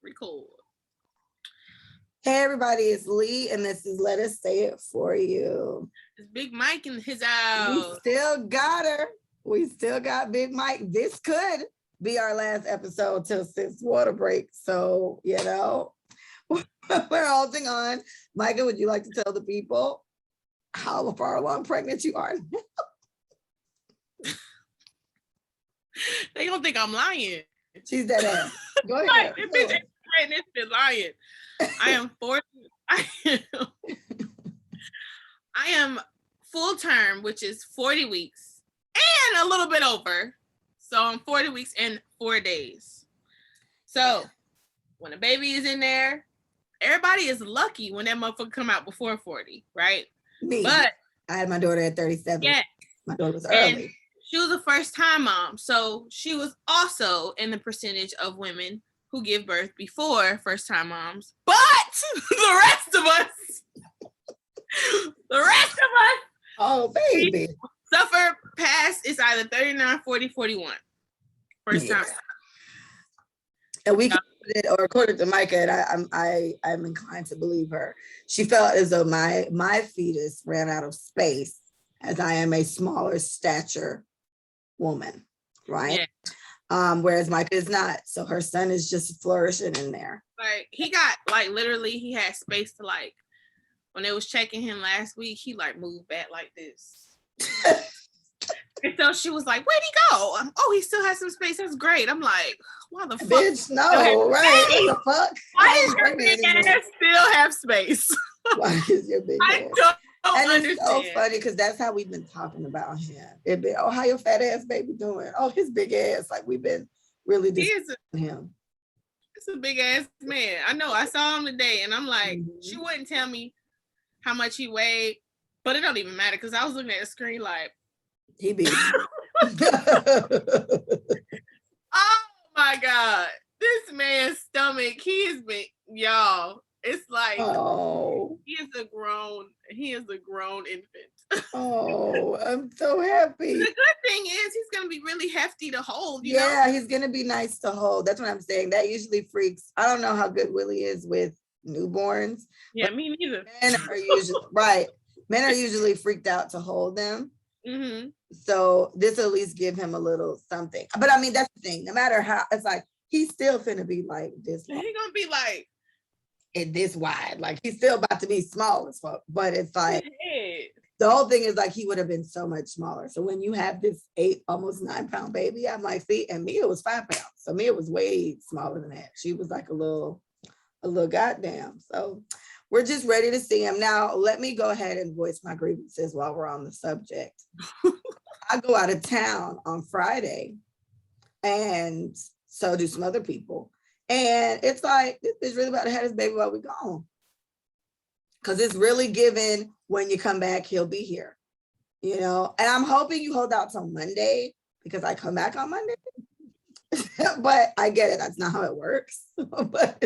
Record. Hey everybody, it's Lee, and this is Let Us Say It For You. It's Big Mike in his We house. still got her. We still got Big Mike. This could be our last episode till Sis water break. So, we're holding on. Micah, would you like to tell the people how far along pregnant you are? They don't think I'm lying. She's dead ass. Go ahead. It's been lying. I am 40. I am full term, which is 40 weeks and a little bit over. So I'm 40 weeks and 4 days. So when a baby is in there, everybody is lucky when that motherfucker come out before 40, right? Me. But I had my daughter at 37. Yeah. My daughter was early. And she was a first-time mom, so she was also in the percentage of women who give birth before first-time moms. But the rest of us, oh baby, suffer past. It's either 39, 40, 41. First time. And we or according to Micah, and I'm inclined to believe her. She felt as though my fetus ran out of space, as I am a smaller stature woman, right? Yeah. Whereas Micah is not. So her son is just flourishing in there. Like he got literally he had space to when they was checking him last week, he moved back like this. And so she was like, where'd he go? Oh, he still has some space. That's great. I'm like, why the fuck? Bitch, no, right? Hey, what the fuck? Why does your big ass still have space? Why is your big ass? I don't understand. It's so funny because that's how we've been talking about him. It been, oh, how your fat ass baby doing? Oh, his big ass. We've been really discussing him. It's a big ass man. I know. I saw him today, and I'm like, she wouldn't tell me how much he weighed, but it don't even matter because I was looking at the screen he be. Oh my God, this man's stomach. He is big, y'all. It's he is a grown infant. Oh, I'm so happy. The good thing is he's gonna be really hefty to hold. You know? He's gonna be nice to hold. That's what I'm saying. That usually freaks. I don't know how good Willie is with newborns. Yeah, me neither. Men are usually right. Men are usually freaked out to hold them. Mm-hmm. So this will at least give him a little something. But I mean, that's the thing. No matter how, it's he's still finna be this. He's gonna be this wide. He's still about to be small as fuck. But it's the whole thing is he would have been so much smaller. So when you have this 8, almost 9 pound baby, I'm see, and Mia was 5 pounds. So Mia was way smaller than that. She was a little goddamn. So we're just ready to see him. Now, let me go ahead and voice my grievances while we're on the subject. I go out of town on Friday, and so do some other people. And it's this is really about to have his baby while we're gone. Because it's really given when you come back, he'll be here. And I'm hoping you hold out till Monday because I come back on Monday. But I get it. That's not how it works. But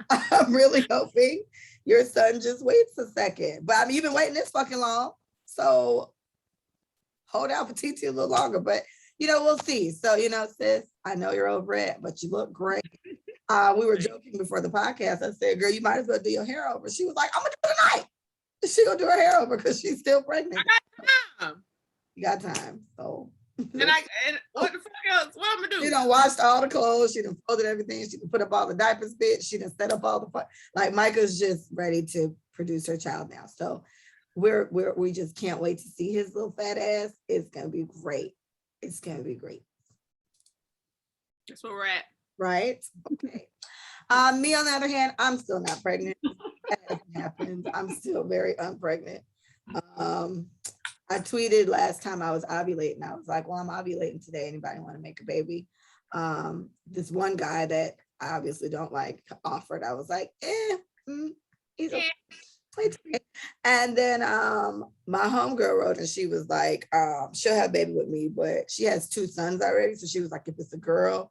I'm really hoping your son just waits a second. But you've been waiting this fucking long. So hold out for TT a little longer. But, we'll see. So, sis, I know you're over it, but you look great. We were joking before the podcast. I said, girl, you might as well do your hair over. She was like, I'm going to do it tonight. She going to do her hair over because she's still pregnant. I got time. You got time. So. And what the fuck else? What I'm gonna do? She done washed all the clothes. She done folded everything. She done put up all the diapers, bitch. She done set up all the Micah's just ready to produce her child now. So we just can't wait to see his little fat ass. It's gonna be great. It's gonna be great. That's where we're at. Right? Okay. Me on the other hand, I'm still not pregnant. That happens. I'm still very unpregnant. I tweeted last time I was ovulating. I was like, well, I'm ovulating today. Anybody want to make a baby? This one guy that I obviously don't offered. I was like, he's okay. And then my homegirl wrote and she was like, she'll have a baby with me, but she has 2 sons already. So she was like, if it's a girl,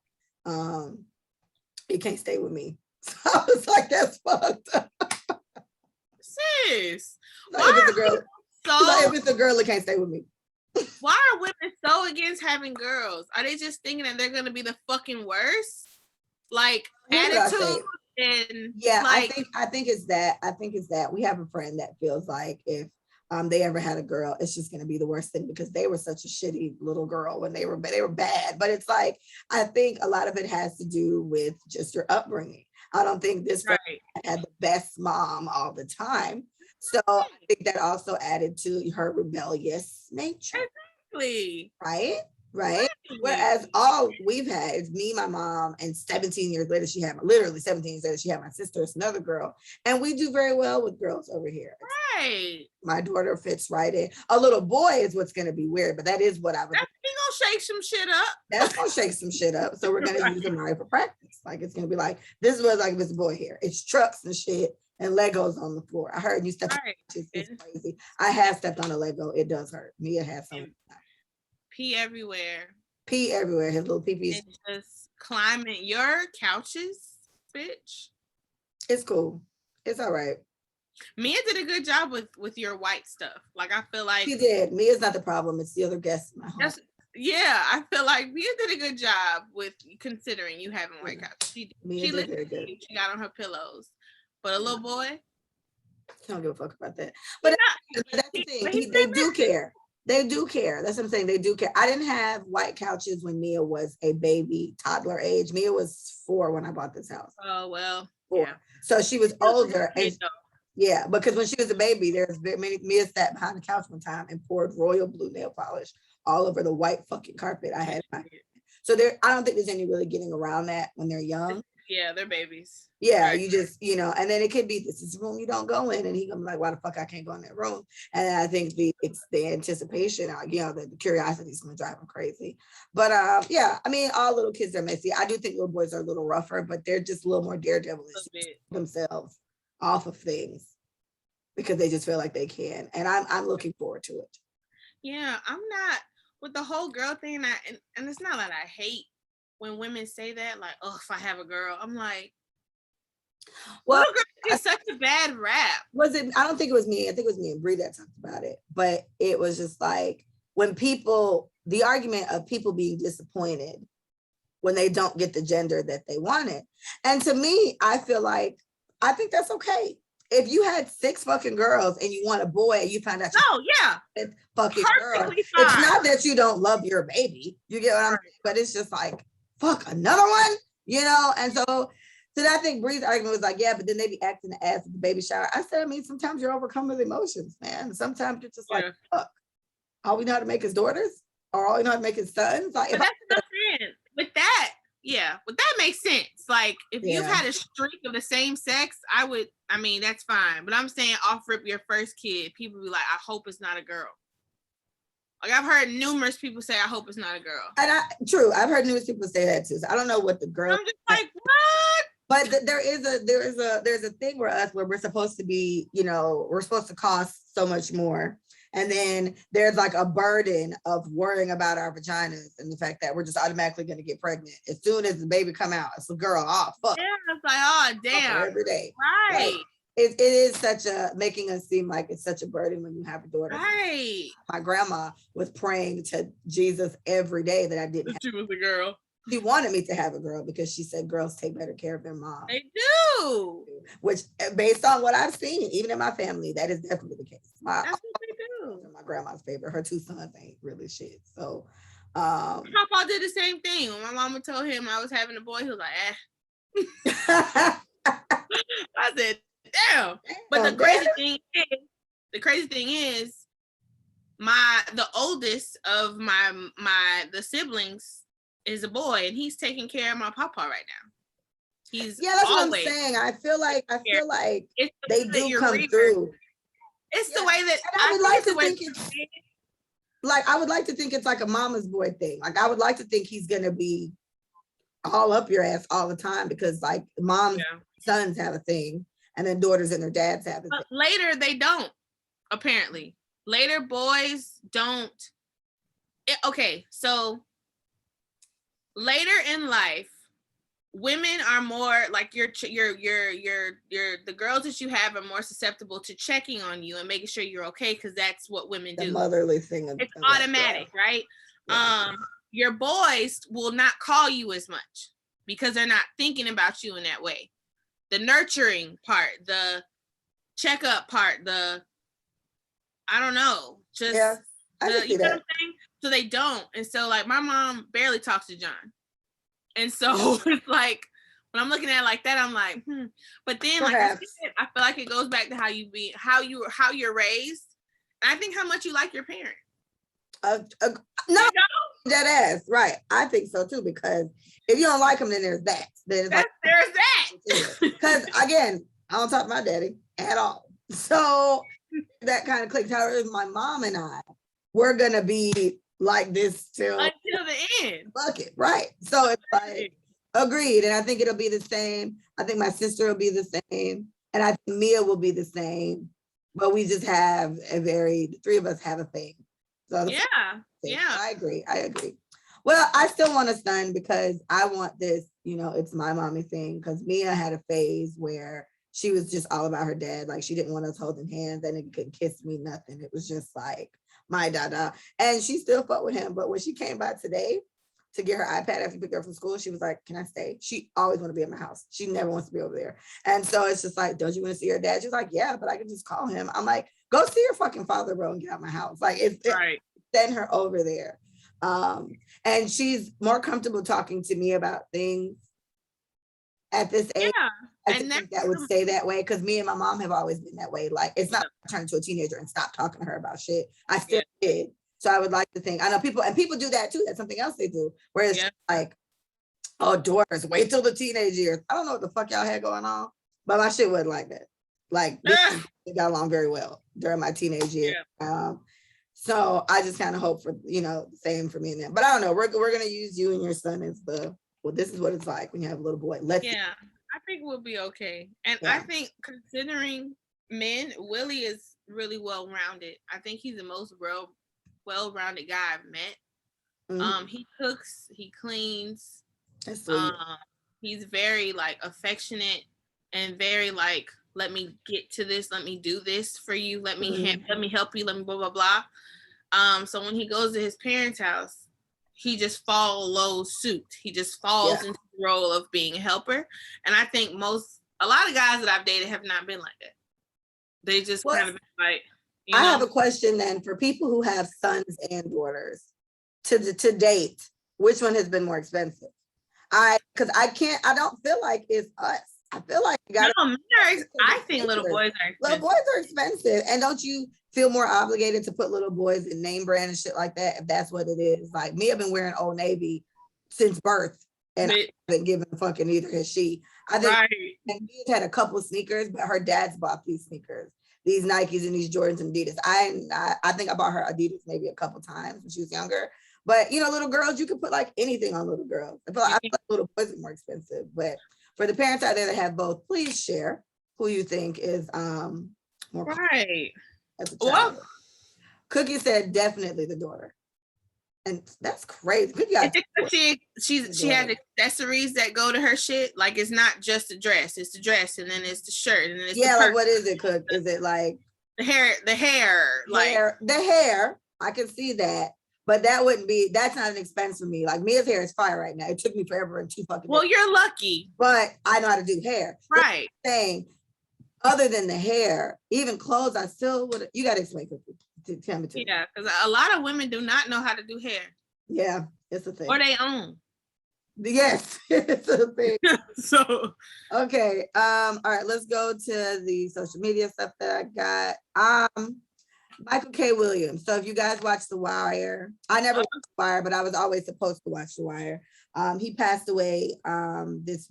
it can't stay with me. So I was like, that's fucked up. Sis, why if it's a girl? If it's a girl, it can't stay with me. Why are women so against having girls? Are they just thinking that they're gonna be the fucking worst? like attitude and yeah, like I think it's that. I think it's that we have a friend that feels like if they ever had a girl, it's just going to be the worst thing because they were such a shitty little girl when they were bad. But it's like I think a lot of it has to do with just your upbringing. I don't think this friend had the best mom all the time, so I think that also added to her rebellious nature. Exactly. Right. Whereas all we've had is me, my mom, and 17 years later, she had literally 17 years later, she had my sister, it's another girl. And we do very well with girls over here. Right. My daughter fits right in. A little boy is what's going to be weird, but that is what I would. That's gonna shake some shit up. That's gonna shake some shit up. So we're gonna use them right for practice. Like it's gonna be like, this is what like this boy here. It's trucks and shit and Legos on the floor. I heard you step on it. It's crazy. I have stepped on a Lego. It does hurt. Mia has some. Pee everywhere. Pee everywhere. His little pee-pees. And just climbing your couches, bitch. It's cool. It's all right. Mia did a good job with your white stuff. Like I feel like she did. Mia's not the problem. It's the other guests in my home. Yeah, I feel like Mia did a good job with considering you having white couches. She did very good. She got on her pillows. But a little boy, I don't give a fuck about that. But that's the thing. They do care. They do care. That's what I'm saying. They do care. I didn't have white couches when Mia was a baby, toddler age. Mia was 4 when I bought this house. Oh, well. 4. Yeah. So she was older. And yeah, because when she was a baby, Mia sat behind the couch one time and poured royal blue nail polish all over the white fucking carpet I had. So I don't think there's any really getting around that when they're young. Yeah, they're babies. Yeah, right. You just, and then it could be this is a room you don't go in, and he gonna be like, why the fuck I can't go in that room? And I think it's the anticipation, the curiosity is gonna drive them crazy. But yeah, I mean, all little kids are messy. I do think little boys are a little rougher, but they're just a little more daredevilish themselves off of things because they just feel like they can. And I'm looking forward to it. Yeah, I'm not with the whole girl thing, and it's not that I hate when women say that, like, oh, if I have a girl, I'm like, well, it's such a bad rap. Was it? I don't think it was me. I think it was me and Bree that talked about it. But it was just like when the argument of people being disappointed when they don't get the gender that they wanted. And to me, I think that's okay. If you had 6 fucking girls and you want a boy and you find out it's fucking girl, it's not that you don't love your baby. You get what I'm saying? But it's just like, fuck, another one, And so I think Bree's argument was like, yeah, but then they be acting the ass at the baby shower. I said, I mean, sometimes you're overcome with emotions, man. Sometimes you're just like, fuck, all we know how to make is daughters, or all we know how to make is sons. Like, that's what I'm saying. With that makes sense. Like, if you've had a streak of the same sex, that's fine. But I'm saying off rip your first kid, people be like, I hope it's not a girl. Like I've heard numerous people say, I hope it's not a girl. And true, I've heard numerous people say that too. So I don't know what the girl. I'm just like, what? But there's a thing where we're supposed to be, we're supposed to cost so much more. And then there's like a burden of worrying about our vaginas and the fact that we're just automatically going to get pregnant. As soon as the baby come out, it's a girl. Oh, fuck. Yeah, it's like, oh, damn. Every day. Right. Like, it is making us seem like it's such a burden when you have a daughter. Right. My grandma was praying to Jesus every day that I didn't have. She was a girl. She wanted me to have a girl because she said girls take better care of their mom. They do. Which, based on what I've seen, even in my family, that is definitely the case. That's what they do. My grandma's favorite. Her 2 sons ain't really shit. So, my papa did the same thing. When my mama told him I was having a boy, he was like, I said, damn. But the crazy thing is, the oldest of the siblings is a boy, and he's taking care of my papa right now. That's what I'm saying. I feel like they do come through. It's the way that I would like to think it's like I would like to think it's like a mama's boy thing. Like I would like to think he's gonna be all up your ass all the time because like mom's sons have a thing, and then daughters and their dads have it. But later they don't. Apparently, later boys don't. Okay, so later in life, women are more like the girls that you have are more susceptible to checking on you and making sure you're okay because that's what women do. The motherly thing. It's automatic, right? Yeah. Your boys will not call you as much because they're not thinking about you in that way. The nurturing part, the checkup part, I don't know, just yeah, I can see you know that. what I'm saying? So they don't. And so like my mom barely talks to John. And so it's like when I'm looking at it like that, I'm like, But then like I said, I feel like it goes back to how you're raised. And I think how much you like your parent. No, that ass, right. I think so too, because if you don't like them, then there's that. There's that. Because again, I don't talk to my daddy at all. So that kind of clicks. However, my mom and I, we're gonna be like this until the end. Fuck it, right? So it's like agreed, and I think it'll be the same. I think my sister will be the same, and I think Mia will be the same. But we just have the three of us have a thing. So yeah. I agree. Well, I still want a son because I want this, it's my mommy thing. Because Mia had a phase where she was just all about her dad. Like she didn't want us holding hands, and it couldn't kiss me, nothing. It was just like my dada. And she still fought with him. But when she came by today to get her iPad after pick her up from school, she was like, "Can I stay?" She always want to be in my house. She never wants to be over there. And so it's just like, "Don't you want to see your dad?" She's like, "Yeah, but I can just call him." I'm like, "Go see your fucking father, bro, and get out of my house." Like send her over there. And she's more comfortable talking to me about things at this age. I think that would stay that way because me and my mom have always been that way. Like it's not turn into a teenager and stop talking to her about shit. I still did. So I would like to think, I know people do that too. That's something else they do. Whereas like, oh, daughters, wait till the teenage years. I don't know what the fuck y'all had going on, but my shit wasn't like that. Like we got along very well during my teenage years. So I just kind of hope for, the same for me and them. But I don't know. We're gonna use you and your son as this is what it's like when you have a little boy. I think we'll be okay. And I think considering men, Willie is really well-rounded. I think he's the most well-rounded guy I've met. Mm-hmm. He cooks, he cleans. That's sweet. He's very like affectionate and very like, let me get to this, let me do this for you, let me help you, let me blah blah blah. So when he goes to his parents' house, he just follows suit. He just falls into the role of being a helper. And I think a lot of guys that I've dated have not been like that. They just kind of been like, I have a question then for people who have sons and daughters to date, which one has been more expensive? I don't feel like it's us. I feel like I think little boys are expensive. Little boys are expensive. And don't you feel more obligated to put little boys in name brand and shit like that if that's what it is? Like me, I've been wearing Old Navy since birth and I haven't given a fuck, and neither has she. I think and she's had a couple sneakers, but her dad's bought these sneakers, these Nikes and these Jordans and Adidas. I think I bought her Adidas maybe a couple times when she was younger. But little girls, you can put like anything on little girls. I feel like little boys are more expensive. But for the parents out there that have both, please share who you think is more right. As a child. Well, Cookie said definitely the daughter. And that's crazy. She has accessories that go to her shit. Like it's not just a dress, it's the dress, and then it's the shirt, and then it's like what is it, Cook? Is it like the hair? The hair. I can see that. But that's not an expense for me. Like Mia's hair is fire right now. It took me forever and 2 fucking days. You're lucky. But I know how to do hair. Right. Saying, other than the hair, even clothes, I still would. You got to explain to tell me too. Yeah, because a lot of women do not know how to do hair. Yeah, it's a thing. Or they own. Yes, it's a thing. So okay. All right, let's go to the social media stuff that I got. Michael K. Williams. So if you guys watch The Wire, I never watched The Wire, but I was always supposed to watch The Wire. He passed away this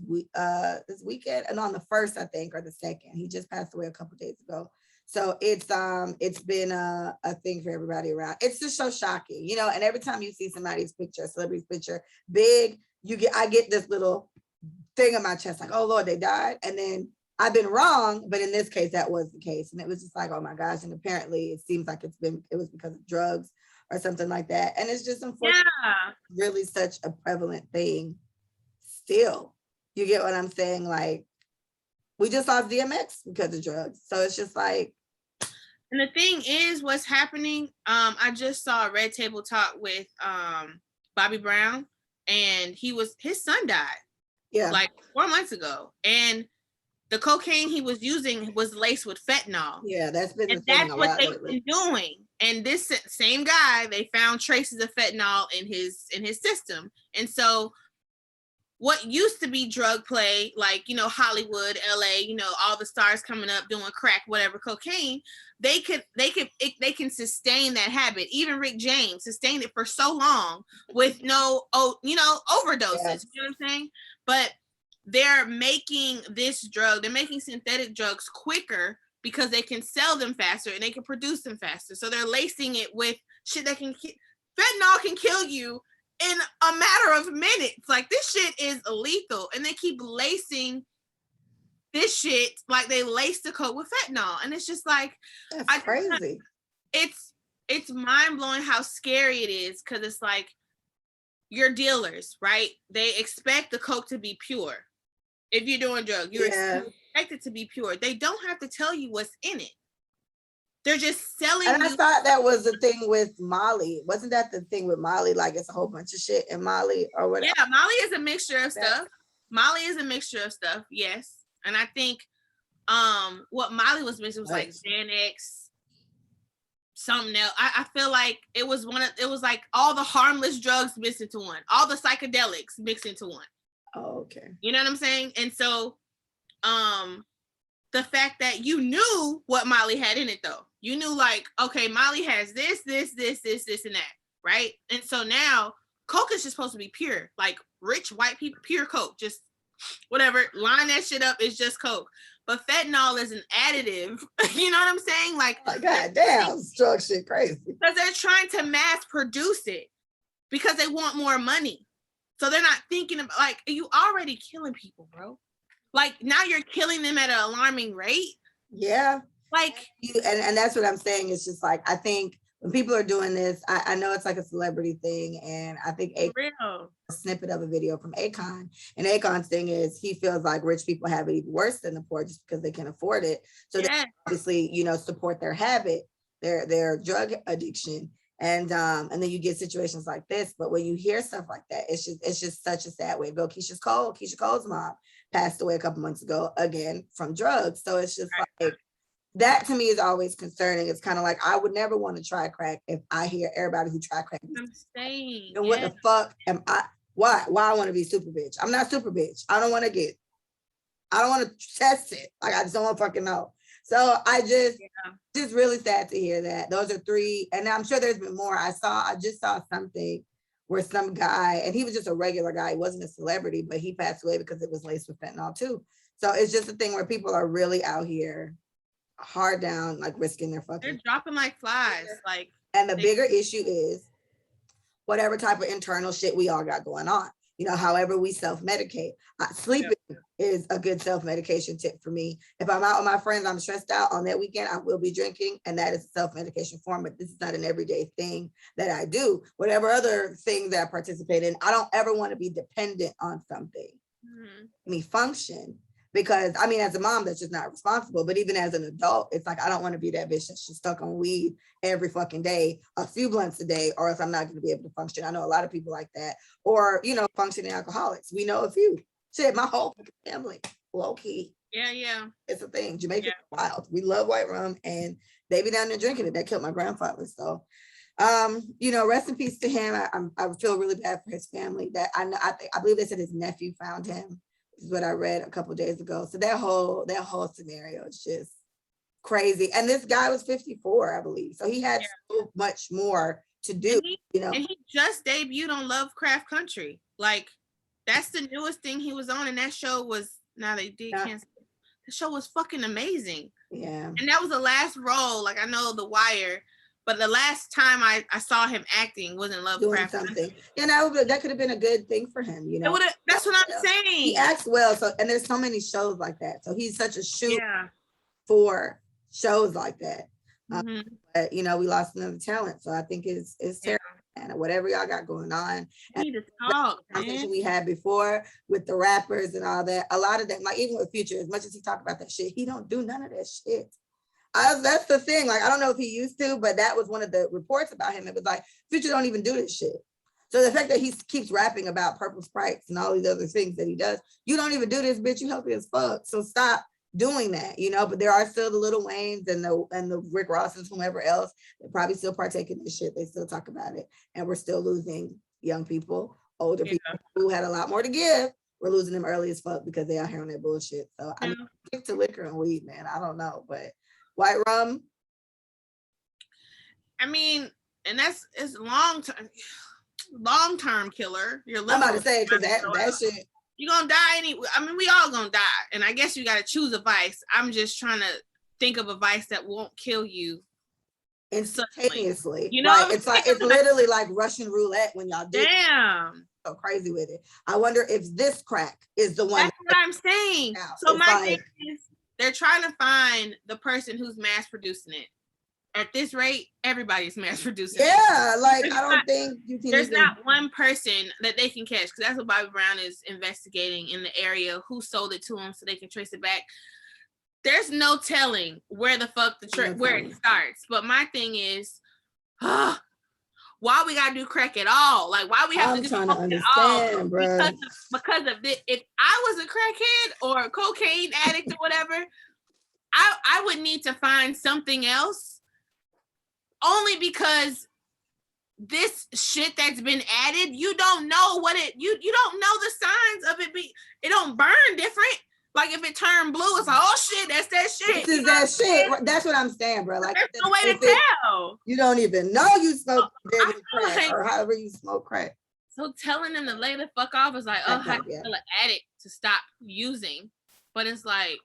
weekend, and on the 1st, I think, or the 2nd. He just passed away a couple days ago. So it's been a thing for everybody around. It's just so shocking, and every time you see somebody's picture, a celebrity's picture, big, I get this little thing on my chest, like, oh Lord, they died. And then I've been wrong, but in this case, that was the case. And it was just like, oh my gosh. And apparently it seems like it was because of drugs or something like that. And it's just unfortunately really such a prevalent thing still. You get what I'm saying? Like, we just lost DMX because of drugs. So it's just like. And the thing is, what's happening, I just saw a Red Table Talk with Bobby Brown, and his son died. Yeah. Like 4 months ago. And the cocaine he was using was laced with fentanyl. Yeah, that's been and the thing that's what they've lately. been doing. And this same guy, they found traces of fentanyl in his system. And so what used to be drug play, like, you know, Hollywood, LA, you know, all the stars coming up doing crack, whatever, cocaine, they can sustain that habit. Even Rick James sustained it for so long with no, overdoses. Yes. You know what I'm saying? But they're making this drug, they're making synthetic drugs quicker because they can sell them faster and they can produce them faster. So they're lacing it with shit that can, fentanyl can kill you in a matter of minutes. Like, this shit is lethal. And they keep lacing this shit like they lace the coke with fentanyl. And it's just like, that's crazy. It's mind-blowing how scary it is, because it's like, your dealers, right? They expect the coke to be pure. If you're doing drugs, you expect it to be pure. They don't have to tell you what's in it. They're just selling. And I thought that was the thing with Molly. Wasn't that the thing with Molly? Like, it's a whole bunch of shit in Molly or whatever. Yeah, Molly is a mixture of stuff. Molly is a mixture of stuff, yes. And I think what Molly was mixing was like Xanax, something else. I feel like it was like all the harmless drugs mixed into one, all the psychedelics mixed into one. Oh, okay. You know what I'm saying? And so the fact that you knew what Molly had in it, though. You knew, like, okay, Molly has this, and that, right? And so now coke is just supposed to be pure, like rich white people, pure coke, just whatever, line that shit up, is just coke. But fentanyl is an additive. You know what I'm saying? Like, oh, goddamn, drug shit crazy. Because they're trying to mass produce it because they want more money. So they're not thinking about, like, you already killing people, bro. Like, now you're killing them at an alarming rate. Yeah. Like, and that's what I'm saying. It's just like, I think when people are doing this, I know it's like a celebrity thing, and I think a snippet of a video from Akon, and Akon's thing is he feels like rich people have it even worse than the poor just because they can afford it. So they obviously, you know, support their habit, their drug addiction. And then you get situations like this. But when you hear stuff like that, it's just such a sad way to go. Keisha Cole's mom passed away a couple months ago, again, from drugs. So it's just like, that to me is always concerning. It's kind of like, I would never want to try crack if I hear everybody who tried crack. I'm saying, and what the fuck am I? Why I want to be super bitch? I'm not super bitch. I don't want to test it. Like, I just don't want to fucking know. So I just really sad to hear that. Those are 3, and I'm sure there's been more. I just saw something where some guy, and he was just a regular guy, he wasn't a celebrity, but he passed away because it was laced with fentanyl too. So it's just a thing where people are really out here hard down, like risking their fucking. They're dropping like flies. Like, and the bigger issue is whatever type of internal shit we all got going on. You know, however we self-medicate. Sleeping is a good self-medication tip for me. If I'm out with my friends, I'm stressed out on that weekend, I will be drinking, and that is a self-medication form, but this is not an everyday thing that I do. Whatever other thing that I participate in, I don't ever want to be dependent on something. Me function. Because, I mean, as a mom, that's just not responsible. But even as an adult, it's like, I don't want to be that bitch that's just stuck on weed every fucking day, a few blunts a day, or else I'm not going to be able to function. I know a lot of people like that. Or, you know, functioning alcoholics. We know a few. Shit, my whole family, low key. Yeah. It's a thing. Jamaica's wild. We love white rum, and they be down there drinking it. That killed my grandfather. So, you know, rest in peace to him. I feel really bad for his family. That I believe they said his nephew found him. Is what I read a couple of days ago. So that whole scenario is just crazy. And this guy was 54, I believe. So he had so much more to do, you know. And he just debuted on Lovecraft Country. Like, that's the newest thing he was on. And that show was, now they did cancel. The show was fucking amazing. Yeah. And that was the last role. Like, I know The Wire, but the last time I saw him acting was in Lovecraft Country. Yeah, that could have been a good thing for him, you know. That's what I'm saying. He acts well, so, and there's so many shows like that. So he's such a shoot for shows like that. But you know, we lost another talent, so I think it's terrible. And whatever y'all got going on, we need to talk, conversation we had before with the rappers and all that. A lot of them, like even with Future, as much as he talked about that shit, he don't do none of that shit. That's the thing. Like, I don't know if he used to, but that was one of the reports about him. It was like, Future don't even do this shit. So the fact that he keeps rapping about purple sprites and all these other things that he does, you don't even do this, bitch. You healthy as fuck. So stop doing that, you know. But there are still the Little Waynes and the Rick Rosses, whomever else, they probably still partake in this shit. They still talk about it, and we're still losing young people, older people who had a lot more to give. We're losing them early as fuck because they out here on that bullshit. So I mean, stick to liquor and weed, man. I don't know, but white rum. I mean, and it's long term killer. You're I'm about to say, because that shit. You're gonna die anyway. I mean, we all gonna die. And I guess you gotta choose a vice. I'm just trying to think of a vice that won't kill you instantaneously. You know, right? It's literally like Russian roulette when y'all do. Damn. So crazy with it. I wonder if this crack is the one. That's what I'm saying. So my thing is, they're trying to find the person who's mass producing it. At this rate, everybody's mass producing. Yeah, like I don't think you can. There's not one person that they can catch, because that's what Bobby Brown is investigating in the area, who sold it to him, so they can trace it back. There's no telling where the fuck where it starts. But my thing is, why we gotta do crack at all? Like, why we have to do trying coke to understand, at all? bro. Because of this. If I was a crackhead or a cocaine addict or whatever, I would need to find something else. Only because this shit that's been added, you don't know what you don't know the signs of it. It don't burn different. Like if it turned blue, it's like, oh shit, that's that shit. This is that shit. That's what I'm saying, bro. Like there's no way to tell. You don't even know you smoke crack or however you smoke crack. So telling them to lay the fuck off is like, how do you tell an addict to stop using? But it's like,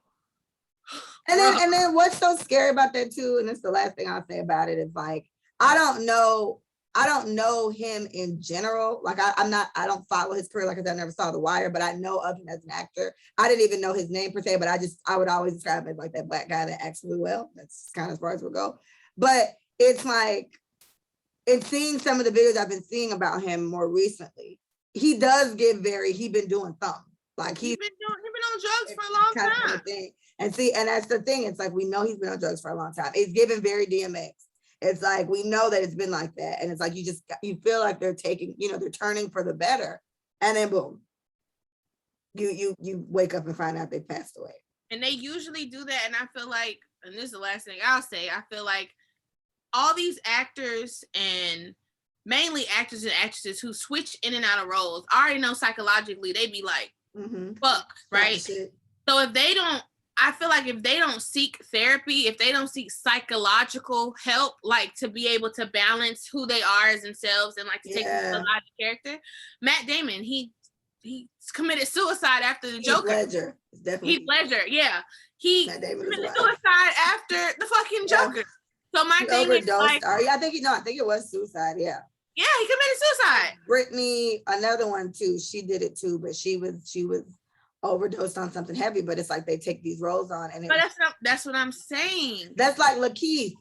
and then what's so scary about that too, and it's the last thing I'll say about it, is like I don't know him in general. Like I don't follow his career. Like I said, I never saw The Wire, but I know of him as an actor. I didn't even know his name per se, but I would always describe him as like that black guy that acts really well. That's kind of as far as we'll go. But it's like, in seeing some of the videos I've been seeing about him more recently, he does get he been doing something. Like he's been on drugs for a long time. And that's the thing. It's like, we know he's been on drugs for a long time. It's given very DMX. It's like, we know that it's been like that. And it's like, you feel like they're taking, they're turning for the better. And then boom, you wake up and find out they passed away. And they usually do that. And I feel like, and this is the last thing I'll say, I feel like all these actors, and mainly actors and actresses who switch in and out of roles, already know psychologically they be like, fucked, right? So if they don't, I feel like if they don't seek therapy, if they don't seek psychological help, like to be able to balance who they are as themselves and like to take a lot of character. Matt Damon, he committed suicide after the Joker. Ledger. Heath Ledger, yeah. He committed suicide after the fucking Joker. So my thing is like, I think it was suicide, yeah. Yeah, he committed suicide. Brittany, another one too, she did it too, but she was overdosed on something heavy. But it's like they take these roles on, and that's what I'm saying. That's like Lakeith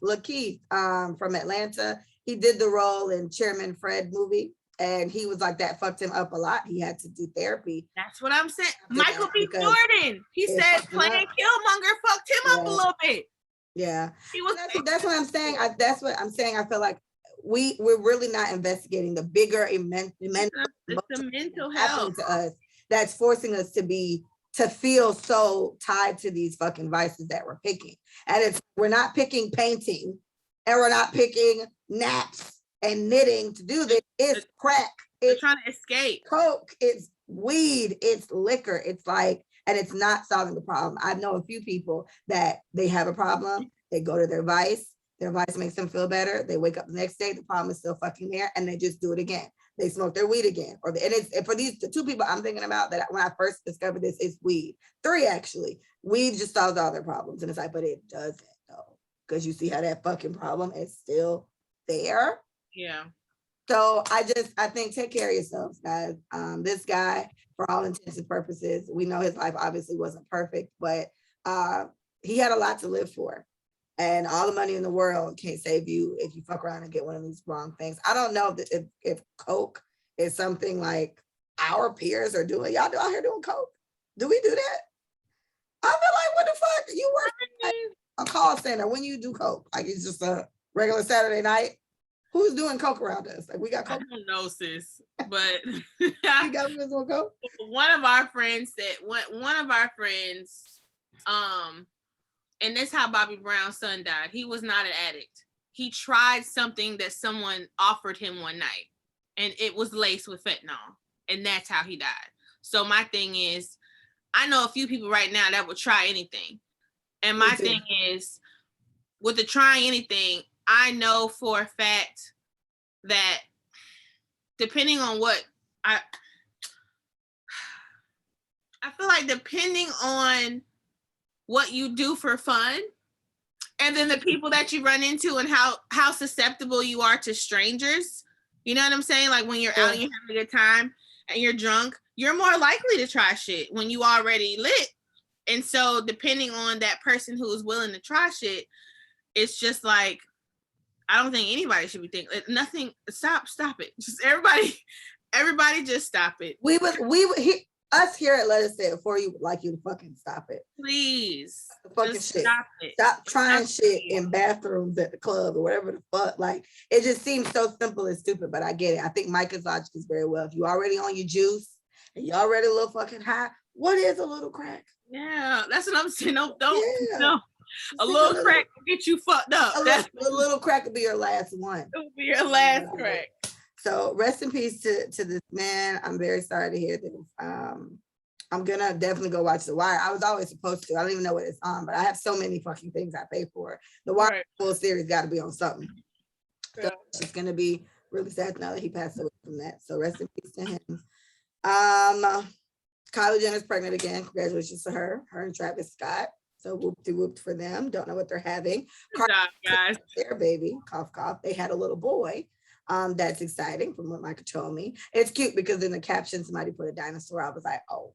from Atlanta. He did the role in Chairman Fred movie, and he was like, that fucked him up a lot. He had to do therapy. That's what I'm saying. Michael B. Jordan, he said playing Killmonger fucked him up a little bit. Yeah, that's what I'm saying. That's what I'm saying. I feel like we're really not investigating the bigger mental health to us that's forcing us to feel so tied to these fucking vices that we're picking. And we're not picking painting, and we're not picking naps and knitting to do this. It's crack. It's trying to escape. Coke. It's weed. It's liquor. It's like, and it's not solving the problem. I know a few people that they have a problem. They go to their vice makes them feel better. They wake up the next day, the problem is still fucking there, and they just do it again. They smoke their weed again. And for the two people I'm thinking about that when I first discovered this, it's weed. 3 actually. Weed just solves all their problems. And it's like, but it doesn't though. Because you see how that fucking problem is still there. Yeah. So I think take care of yourselves, guys. This guy, for all intents and purposes, we know his life obviously wasn't perfect, but he had a lot to live for. And all the money in the world can't save you if you fuck around and get one of these wrong things. I don't know if coke is something like our peers are doing. Y'all out here doing coke? Do we do that? I feel like, what the fuck? You work at a call center when you do coke? Like it's just a regular Saturday night? Who's doing coke around us? Like we got coke. I don't know, sis, but You got coke? One of our friends said one of our friends, and that's how Bobby Brown's son died. He was not an addict. He tried something that someone offered him one night, and it was laced with fentanyl, and that's how he died. So my thing is, I know a few people right now that would try anything, and my thing is, with the trying anything, I know for a fact that depending on what I feel like depending on what you do for fun, and then the people that you run into and how susceptible you are to strangers, you know what I'm saying? Like when you're out and you're having a good time and you're drunk, you're more likely to try shit when you already lit. And so depending on that person who is willing to try shit, it's just like, I don't think anybody should be thinking nothing. Stop it. Just everybody just stop it. Us here at Let Us Say It For You would like you to fucking stop it. Please. Just shit. Stop it. Stop trying shit in bathrooms at the club or whatever the fuck. Like, it just seems so simple and stupid, but I get it. I think Micah's logic is very well. If you already on your juice and you already a little fucking high, what is a little crack? Yeah, that's what I'm saying. No. A little crack will get you fucked up. A little crack will be your last one. It will be your last crack. So rest in peace to this man. I'm very sorry to hear this. I'm gonna definitely go watch The Wire. I was always supposed to. I don't even know what it's on, but I have so many fucking things I pay for. The Wire full series got to be on something. So it's gonna be really sad now that he passed away from that. So rest in peace to him. Kylie Jenner's pregnant again. Congratulations to her and Travis Scott. So whoop-de-whoop for them. Don't know what they're having. Good job, guys. Their baby, cough, cough. They had a little boy. That's exciting from what Micah told me. It's cute because in the caption, somebody put a dinosaur. I was like, oh,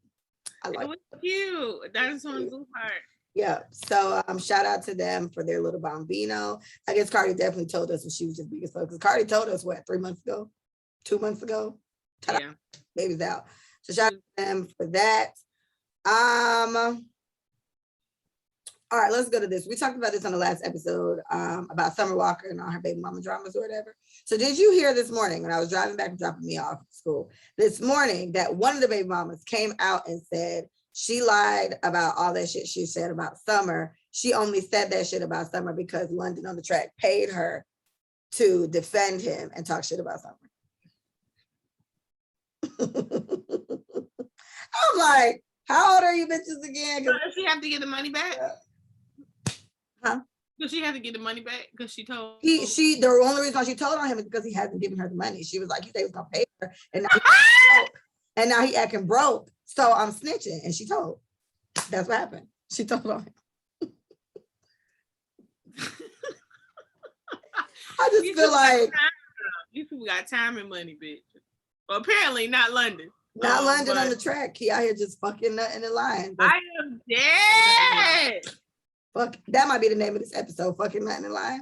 I like it. Was cute. A dinosaur in blue heart. Yeah. So shout out to them for their little bambino. I guess Cardi definitely told us when she was just big as fuck. Because Cardi told us what, 3 months ago? 2 months ago? Ta-da. Yeah. Baby's out. So shout out to them for that. All right, let's go to this. We talked about this on the last episode about Summer Walker and all her baby mama dramas or whatever. So did you hear this morning when I was driving back and dropping me off at school this morning that one of the baby mamas came out and said she lied about all that shit she said about Summer. She only said that shit about Summer because London on the Track paid her to defend him and talk shit about Summer. I'm like, how old are you bitches again? Does she have to get the money back? Huh? Does she have to get the money back? Because she told the only reason she told on him is because he hasn't given her the money. She was like, he said he was gonna pay her, and now he acting broke. So I'm snitching, and she told. That's what happened. She told on him. I just feel like these people got time and money, bitch. Well, apparently not London. Not London on the Track. He out here just fucking Nuttin and Lyin. I am dead. Fuck, that might be the name of this episode. Fucking Nuttin and Lyin.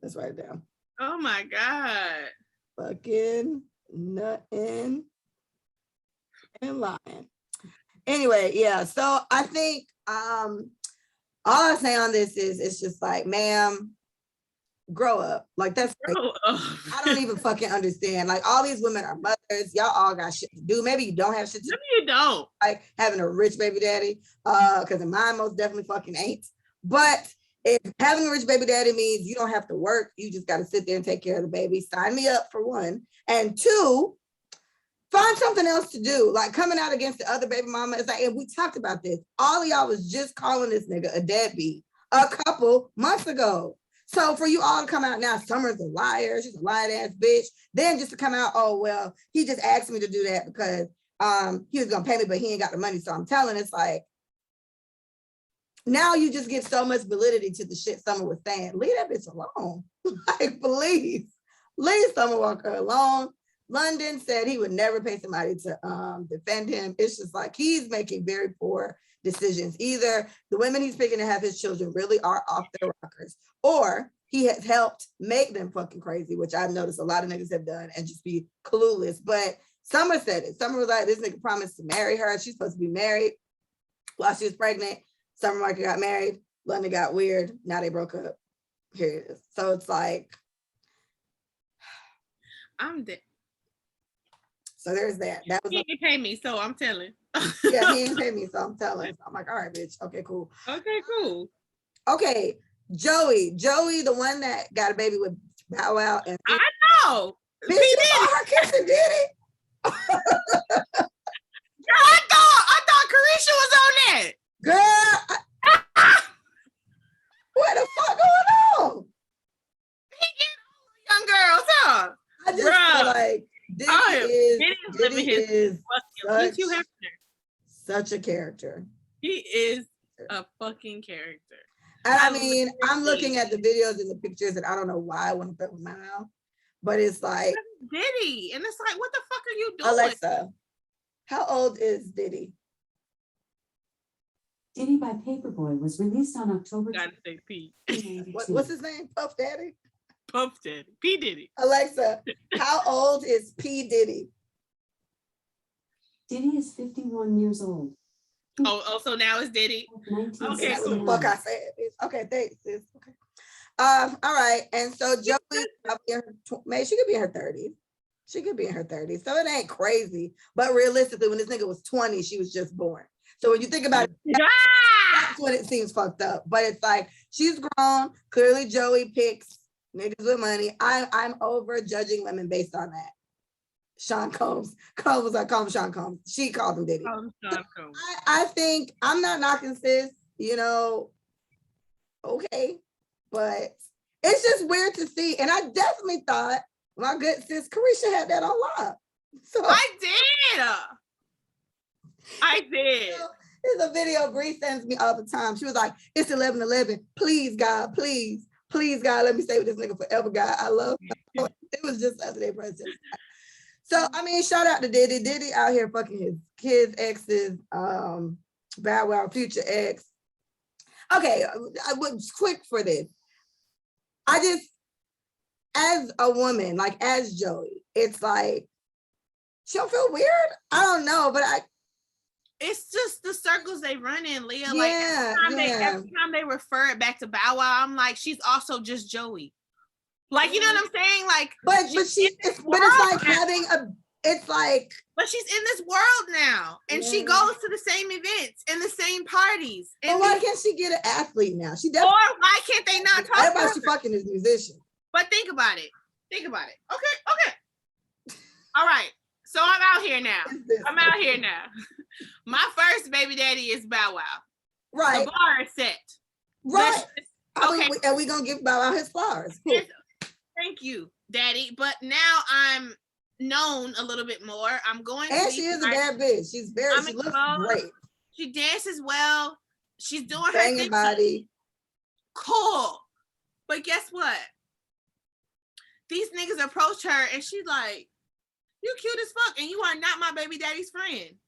Let's write it down. Oh my God. Fucking Nuttin and Lyin. Anyway, yeah. So I think all I say on this is it's just like, ma'am, grow up. Like that's like, I don't even fucking understand. Like all these women are mothers. Y'all all got shit to do. Maybe you don't have shit to do. Maybe you don't. Like having a rich baby daddy. Because mine most definitely fucking ain't. But if having a rich baby daddy means you don't have to work, you just got to sit there and take care of the baby. Sign me up for one. And two, find something else to do. Like coming out against the other baby mama. It's like, and we talked about this. All of y'all was just calling this nigga a deadbeat a couple months ago. So for you all to come out now, Summer's a liar. She's a lying ass bitch. Then just to come out, oh, well, he just asked me to do that because he was going to pay me, but he ain't got the money. So I'm telling, it's like, now you just give so much validity to the shit Summer was saying. Leave that bitch alone. Like, please. Leave Summer Walker alone. London said he would never pay somebody to defend him. It's just like he's making very poor decisions. Either the women he's picking to have his children really are off their rockers, or he has helped make them fucking crazy, which I've noticed a lot of niggas have done and just be clueless. But Summer said it. Summer was like, this nigga promised to marry her. She's supposed to be married while she was pregnant. Summer Walker got married. London got weird. Now they broke up. Here it is. So it's like, I'm dead. So there's that. That was he didn't pay me, so I'm telling. Yeah, he didn't pay me, so I'm telling. So I'm like, all right, bitch. Okay, cool. Okay, cool. Okay, Joie, the one that got a baby with Bow Wow, and I know. Bitch, you saw her kissing Diddy. Girl, I thought Carisha was on that. Girl, what the fuck going on? He get young girls, huh? I just feel like Diddy is such a character. He is a fucking character. And I mean, I'm looking at the videos and the pictures, and I don't know why I want to put with my mouth, but it's like Diddy, and it's like, what the fuck are you doing? Alexa, how old is Diddy? Diddy by Paperboy was released on October. Gotta say P. What's his name? Puff Daddy? Puff Daddy. P. Diddy. Alexa, how old is P. Diddy? Diddy is 51 years old. Oh, so now it's Diddy. Okay, that's what the fuck I said. Okay, thanks, sis. Okay. All right. And so Joie, maybe she could be in her 30s. She could be in her 30s. So it ain't crazy. But realistically, when this nigga was 20, she was just born. So when you think about it, that's when it seems fucked up. But it's like, she's grown. Clearly, Joie picks niggas with money. I'm over judging women based on that. Sean Combs. Combs, I call him Sean Combs. She called him Diddy. I think I'm not knocking sis, you know, okay. But it's just weird to see. And I definitely thought my good sis Carisha had that on lock. So I did. There's a video Bree sends me all the time. She was like, it's 11:11. Please, God, please, God, let me stay with this nigga forever, God. I love him. It was just the other day, president. So, I mean, shout out to Diddy. Diddy out here fucking his kids' exes, Bow Wow, future ex. Okay, I was quick for this. I just, as a woman, like as Joie, it's like, she don't feel weird? I don't know, but it's just the circles they run in, Leah. Yeah, like every time they refer it back to Bow Wow, I'm like, she's also just Joie. Like, you know what I'm saying? Like, but it's like having it's like, but she's in this world now, and she goes to the same events and the same parties. And why can't she get an athlete now? She definitely. Or why can't they not talk? Everybody she fucking is musician. But think about it. Okay. All right. So I'm out here now. My first baby daddy is Bow Wow. Right. The bar is set. Right. Okay. And we gonna give Bow Wow his flowers. Cool. Thank you, Daddy. But now I'm known a little bit more. I'm going to. And she is a bad bitch. She looks great. She dances well. She's doing her banging body. Cool. But guess what? These niggas approach her and she's like, you cute as fuck, and you are not my baby daddy's friend.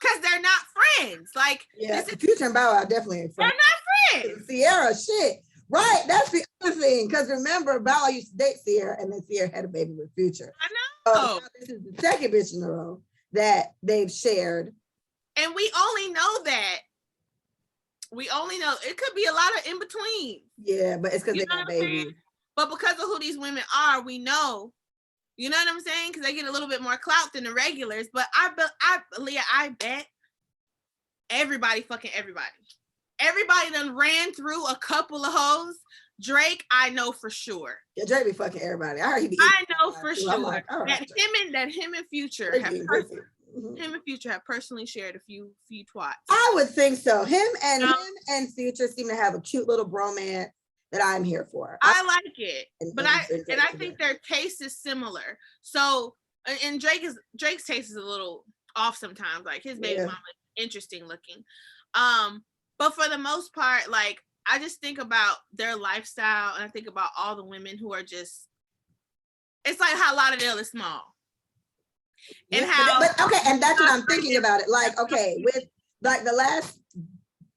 Because they're not friends. Like, yeah, Future and Bow Wow definitely ain't friends. They're not friends. Sierra, shit. Right, that's the other thing. Because remember, Bow Wow used to date Sierra, and then Sierra had a baby with Future. I know. This is the second bitch in a row that they've shared. And we only know that. We only know. It could be a lot of in between. Yeah, but it's because they got babies. But because of who these women are, we know. You know what I'm saying? Because they get a little bit more clout than the regulars. But Leah, I bet everybody fucking everybody. Everybody done ran through a couple of hoes. Drake, I know for sure. Yeah, Drake be fucking everybody. I heard he be. I know for sure like, right, that him and Future have personally shared a few twats. I would think so. Him and Future seem to have a cute little bromance that I'm here for. I like it, but I think their taste is similar. So, and Drake's taste is a little off sometimes. Like his baby mama is interesting looking, but for the most part, like I just think about their lifestyle and I think about all the women who are just. It's like how Lauderdale is small, and and that's what I'm thinking about it. Like, okay, with like the last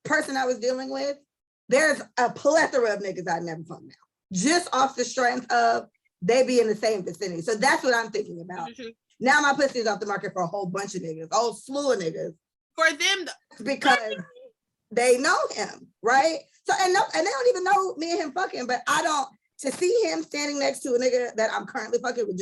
person I was dealing with. There's a plethora of niggas I never fucked now. Just off the strength of they be in the same vicinity. So that's what I'm thinking about. Now my pussy is off the market for a whole bunch of niggas, a whole slew of niggas. For them, because they know him, right? So and they don't even know me and him fucking, but to see him standing next to a nigga that I'm currently fucking with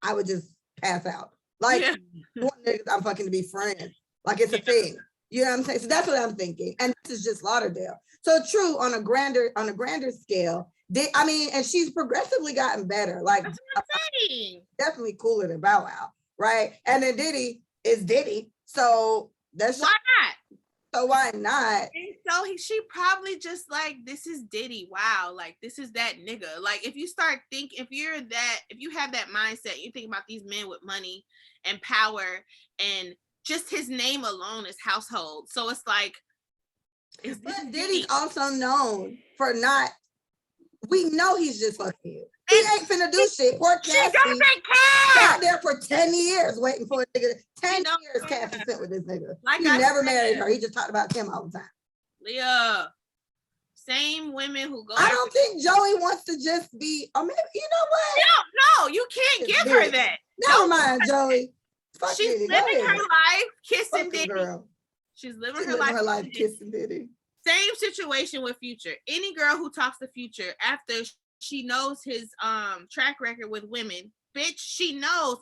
I would just pass out. Like, I want niggas I'm fucking to be friends. Like, it's a thing. You know what I'm saying? So that's what I'm thinking. And this is just Lauderdale. So true, on a grander scale, and she's progressively gotten better. Like, that's what I'm saying. Definitely cooler than Bow Wow, right? And then Diddy is Diddy. So that's why not? So why not? And so she probably just like, this is Diddy. Wow, like this is that nigga. Like if you start thinking, if you have that mindset, you think about these men with money and power, and just his name alone is household. So it's like, but Diddy's also known for not. We know he's just fucking you. He ain't finna do shit. Poor Cassie sat there for 10 years waiting for a nigga. 10 years Cassie spent with this nigga. Like he never married her. He just talked about Kim all the time. Leah, same women who go. I don't think Joey wants to just be. Or maybe you know what? No, you can't give her that. Never mind, Joey. She's living her life kissing Diddy. Girl. She's living her life kissing Diddy. Same situation with Future. Any girl who talks to Future after she knows his track record with women, bitch, she knows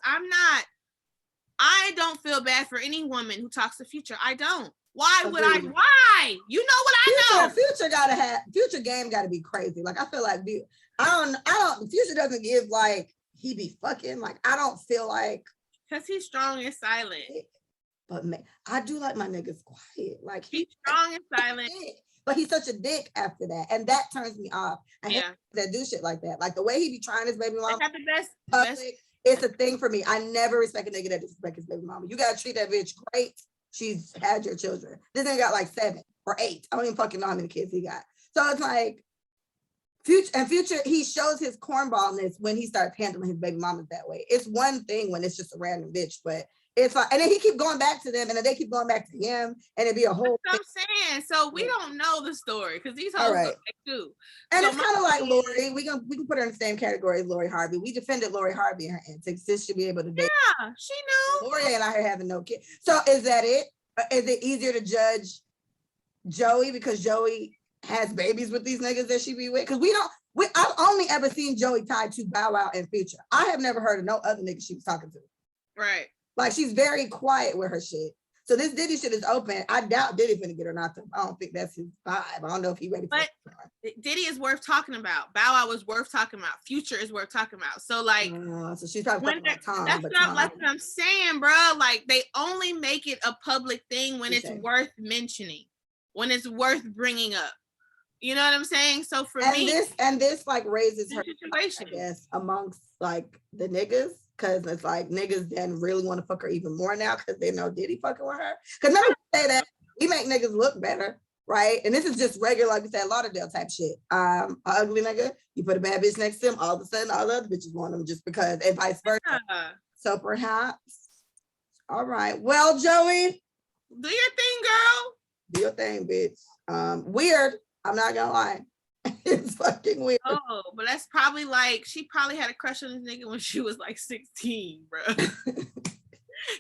I don't feel bad for any woman who talks to Future. I don't. Why would I? Why? You know what I know. Future game gotta be crazy. Like I feel like I don't Future doesn't give like he be fucking. Like I don't feel like, because he's strong and silent. But man, I do like my niggas quiet. Like he's strong and silent. But he's such a dick after that. And that turns me off. I hate that do shit like that. Like the way he be trying his baby mama. The best. It's a thing for me. I never respect a nigga that disrespects his baby mama. You gotta treat that bitch great. She's had your children. This nigga got like 7 or 8. I don't even fucking know how many kids he got. So it's like Future, he shows his cornballness when he starts handling his baby mamas that way. It's one thing when it's just a random bitch, but it's like, and then he keep going back to them, and then they keep going back to him, and it'd be a whole. That's what I'm saying. So we don't know the story because these hoes go back too. And so it's kind of like Lori. We can put her in the same category as Lori Harvey. We defended Lori Harvey and her antics. Sis should be able to date. Yeah, she knew. Lori and I are having no kids. So is that it? Is it easier to judge Joey because Joey has babies with these niggas that she be with? Because I've only ever seen Joey tied to Bow Wow and Future. I have never heard of no other nigga she was talking to. Right. Like she's very quiet with her shit. So this Diddy shit is open. I doubt Diddy finna get her knocked up. I don't think that's his vibe. I don't know if he ready for it. Diddy is worth talking about. Bow Wow is worth talking about. Future is worth talking about. So like, so she's probably talking about Tom. That's what I'm saying, bro. Like they only make it a public thing when it's worth mentioning, when it's worth bringing up. You know what I'm saying? So for me, this like raises her situation, I guess, amongst like the niggas. Cause it's like niggas then really want to fuck her even more now because they know Diddy fucking with her. Cause remember we say that we make niggas look better, right? And this is just regular, like we said, Lauderdale type shit. An ugly nigga, you put a bad bitch next to him, all of a sudden all the other bitches want them just because, and vice versa. So perhaps, all right. Well, Joey, do your thing, girl. Do your thing, bitch. Weird. I'm not gonna lie. It's fucking weird. Oh, but that's probably like she probably had a crush on this nigga when she was like 16, bro.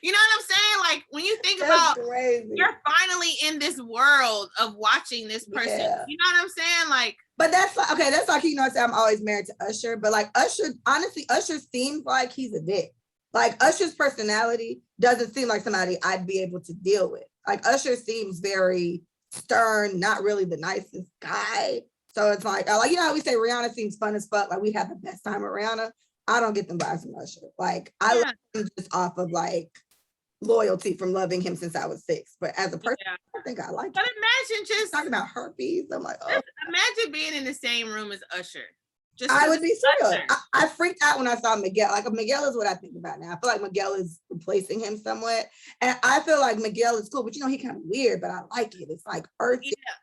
You know what I'm saying? Like when you think about you're finally in this world of watching this person. Yeah. You know what I'm saying? Like, but that's like, okay, that's like, you know, I'm always married to Usher, but like Usher, honestly, Usher seems like he's a dick. Like Usher's personality doesn't seem like somebody I'd be able to deal with. Like Usher seems very stern, not really the nicest guy. So it's like you know how we say Rihanna seems fun as fuck, like we have the best time with Rihanna. I don't get them vibes from Usher. Like I love him just off of like loyalty from loving him since I was 6. But as a person, I think I like him. But imagine just talking about herpes. I'm like, oh. Imagine being in the same room as Usher. I would be thrilled. I freaked out when I saw Miguel. Like Miguel is what I think about now. I feel like Miguel is replacing him somewhat. And I feel like Miguel is cool, but you know, he kind of weird, but I like it. It's like earthy. Yeah.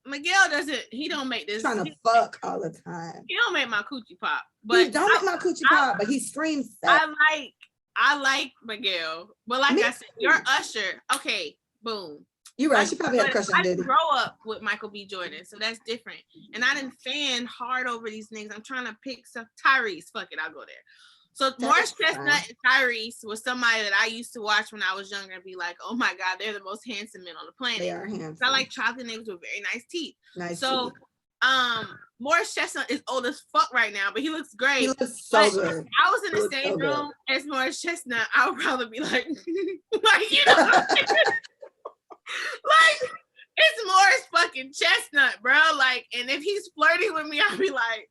Miguel he don't make this. Trying to fuck all the time. He don't make my coochie pop. But he don't make my coochie pop, but he screams sex. I like Miguel. But like I said, you're Usher. Okay, boom. You're right. She probably had a crush on Diddy. I grow up with Michael B. Jordan, so that's different. And I didn't fan hard over these niggas. I'm trying to pick some Tyrese. Fuck it, I'll go there. So Morris Chestnut and Tyrese was somebody that I used to watch when I was younger and be like, oh my God, they're the most handsome men on the planet. They are handsome. I like chocolate niggas with very nice teeth. Nice so teeth. Morris Chestnut is old as fuck right now, but he looks great. He looks so but good. If I was in the same room as Morris Chestnut, I would probably be like, like, you know, like, it's Morris fucking Chestnut, bro. Like, and if he's flirting with me, I'll be like,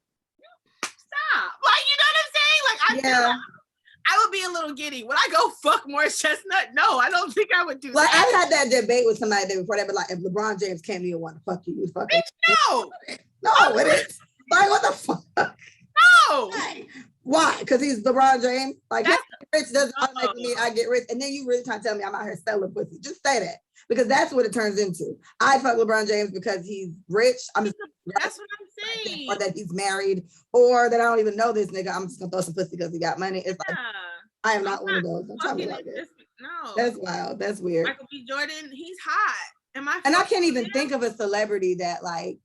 stop. Like, you know what I'm saying? Like, I feel like I would be a little giddy. Would I go fuck Morris Chestnut? No, I don't think I would do like, that. I've had that debate with somebody there before. They were like, if LeBron James came to you and want to fuck you, you'd fuck him. No. No, it is. Like, what the fuck? No. Why? Because he's LeBron James? Like, rich doesn't automatically mean I get rich. And then you really trying to tell me I'm out here selling pussy. Just say that. Because that's what it turns into. I fuck LeBron James because he's rich. That's what I'm saying. Or that he's married, or that I don't even know this nigga. I'm just gonna throw some pussy because he got money. It's like, I am not one of those. Don't tell me like that. No. That's wild. That's weird. Michael B. Jordan, he's hot. And I can't even think of a celebrity that like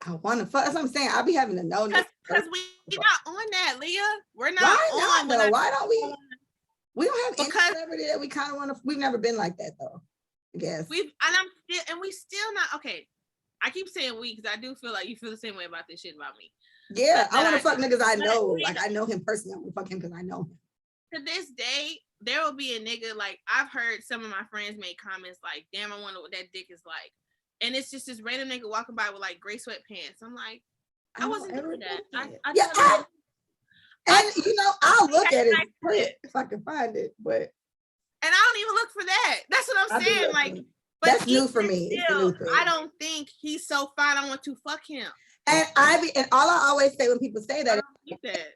I want to fuck. That's what I'm saying. I'll be having to know. Because we're not on that, Leah. We're not Why on. Not, though? Why don't we? We don't have any because celebrity that we kind of want to. We've never been like that though. I guess. We still not okay. I keep saying we because I do feel like you feel the same way about this shit about me. Yeah, I want to fuck niggas I know. Like I know him personally. I want to fuck him because I know him. To this day, there will be a nigga like I've heard some of my friends make comments like, "Damn, I wonder what that dick is like," and it's just this random nigga walking by with like gray sweatpants. I'm like, I wasn't doing that. And you know, I'll look at it if I can find it, but and I don't even look for that. That's what I'm saying. Like, but that's new for me. Still, I don't think he's so fine. I want to fuck him. And all I always say when people say that,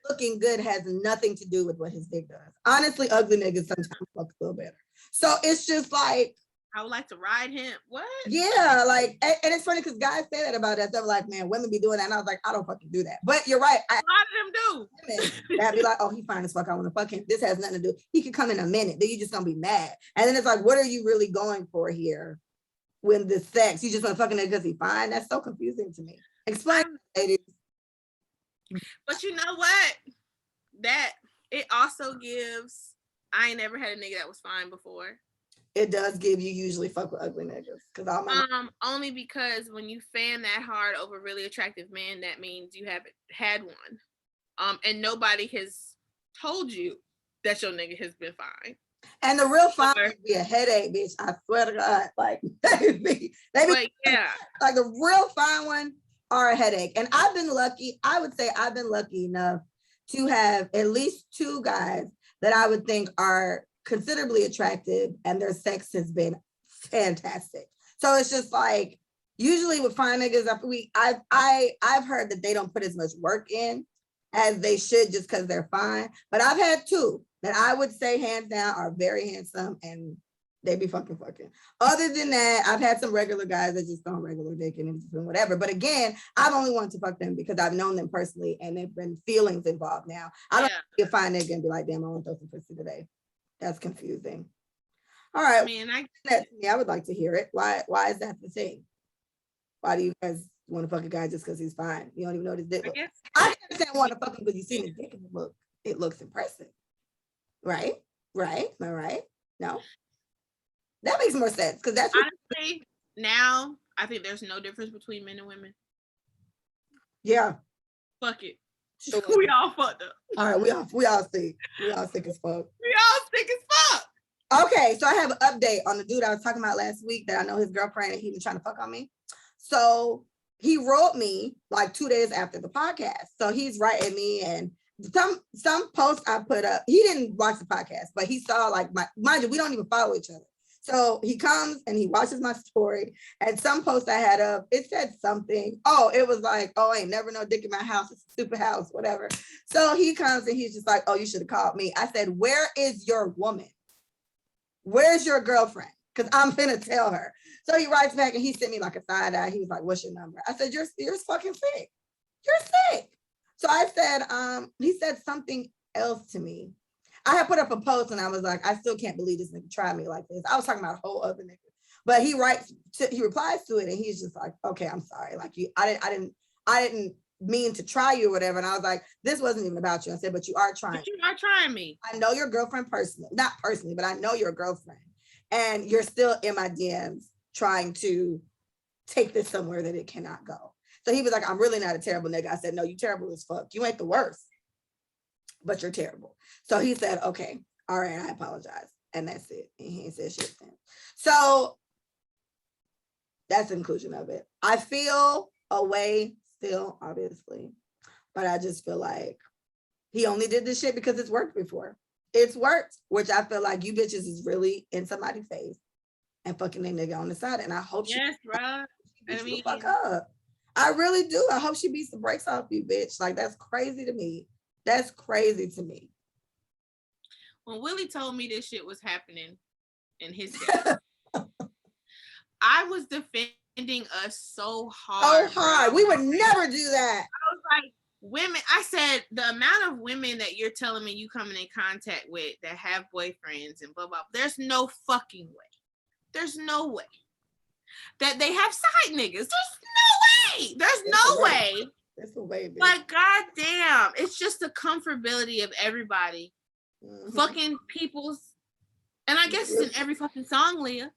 looking good has nothing to do with what his dick does. Honestly, ugly niggas sometimes look a little better. So it's just like I would like to ride him. What? Yeah, like, and it's funny because guys say that about us. They're like, man, women be doing that. And I was like, I don't fucking do that. But you're right. A lot of them do. That'd be like, oh, he fine as fuck. I want to fuck him. This has nothing to do. He could come in a minute. Then you just gonna be mad. And then it's like, what are you really going for here? When the sex, you just want to fucking it because he fine. That's so confusing to me. Explain, ladies. But you know what? That it also gives. I ain't never had a nigga that was fine before. It does give you usually fuck with ugly niggas because only because when you fan that hard over a really attractive man, that means you haven't had one, and nobody has told you that your nigga has been fine. And the real fine would be a headache, bitch. I swear to God, like they be yeah, like the real fine one are a headache. And I've been lucky. I would say I've been lucky enough to have at least two guys that I would think are considerably attractive and their sex has been fantastic. So it's just like usually with fine niggas, I've heard that they don't put as much work in as they should just because they're fine. But I've had two that I would say hands down are very handsome and they be fucking. Other than that, I've had some regular guys that just don't regular dick and it's been whatever. But again, I've only wanted to fuck them because I've known them personally and there've been feelings involved now. I don't be a fine nigga and be like, damn, I want to throw some pussy today. That's confusing. All right. I would like to hear it. Why is that the thing? Why do you guys want to fuck a guy just because he's fine? You don't even know what his dick looks. I can understand wanting to fuck him because you see his dick and it looks impressive. Right? Am I right? No? That makes more sense because that's honestly now I think there's no difference between men and women. Yeah. Fuck it. Sure. We all fucked up. All right, we all sick. We all sick as fuck. We all sick as fuck. Okay, so I have an update on the dude I was talking about last week that I know his girlfriend and he was trying to fuck on me. So he wrote me like 2 days after the podcast. So he's writing me and some posts I put up. He didn't watch the podcast, but he saw like mind you, we don't even follow each other. So he comes and he watches my story and some post I had up, it said something. Oh, it was like, oh, ain't never no dick in my house. It's a stupid house, whatever. So he comes and he's just like, oh, you should have called me. I said, where is your woman? Where's your girlfriend? Because I'm gonna tell her. So he writes back and he sent me like a side eye. He was like, what's your number? I said, you're fucking sick. You're sick. So I said, he said something else to me. I had put up a post and I was like, I still can't believe this nigga tried me like this. I was talking about a whole other nigga, but he replies to it and he's just like, okay, I'm sorry. Like I didn't mean to try you or whatever. And I was like, this wasn't even about you. I said, but you are trying. But you are trying me. I know your girlfriend personally, not personally, but I know your girlfriend and you're still in my DMs trying to take this somewhere that it cannot go. So he was like, I'm really not a terrible nigga. I said, no, you terrible as fuck. You ain't the worst, but you're terrible. So he said, okay, all right, I apologize. And that's it. And he ain't said shit then. So that's the conclusion of it. I feel a way still, obviously, but I just feel like he only did this shit because it's worked before. It's worked, which I feel like you bitches is really in somebody's face and fucking a nigga on the side. And I hope yes, bro. I mean, fuck up. I really do. I hope she beats the brakes off you, bitch. Like, that's crazy to me. That's crazy to me. When Willie told me this shit was happening in his day, I was defending us so hard. So hard. Bro. We would never do that. I was like, women, I said, the amount of women that you're telling me you coming in contact with that have boyfriends and blah, blah, there's no fucking way. There's no way that they have side niggas. There's no way. There's no way. That's the way, bitch. Like, goddamn. It's just the comfortability of everybody. Fucking people's, and I guess it's in every fucking song, Leah.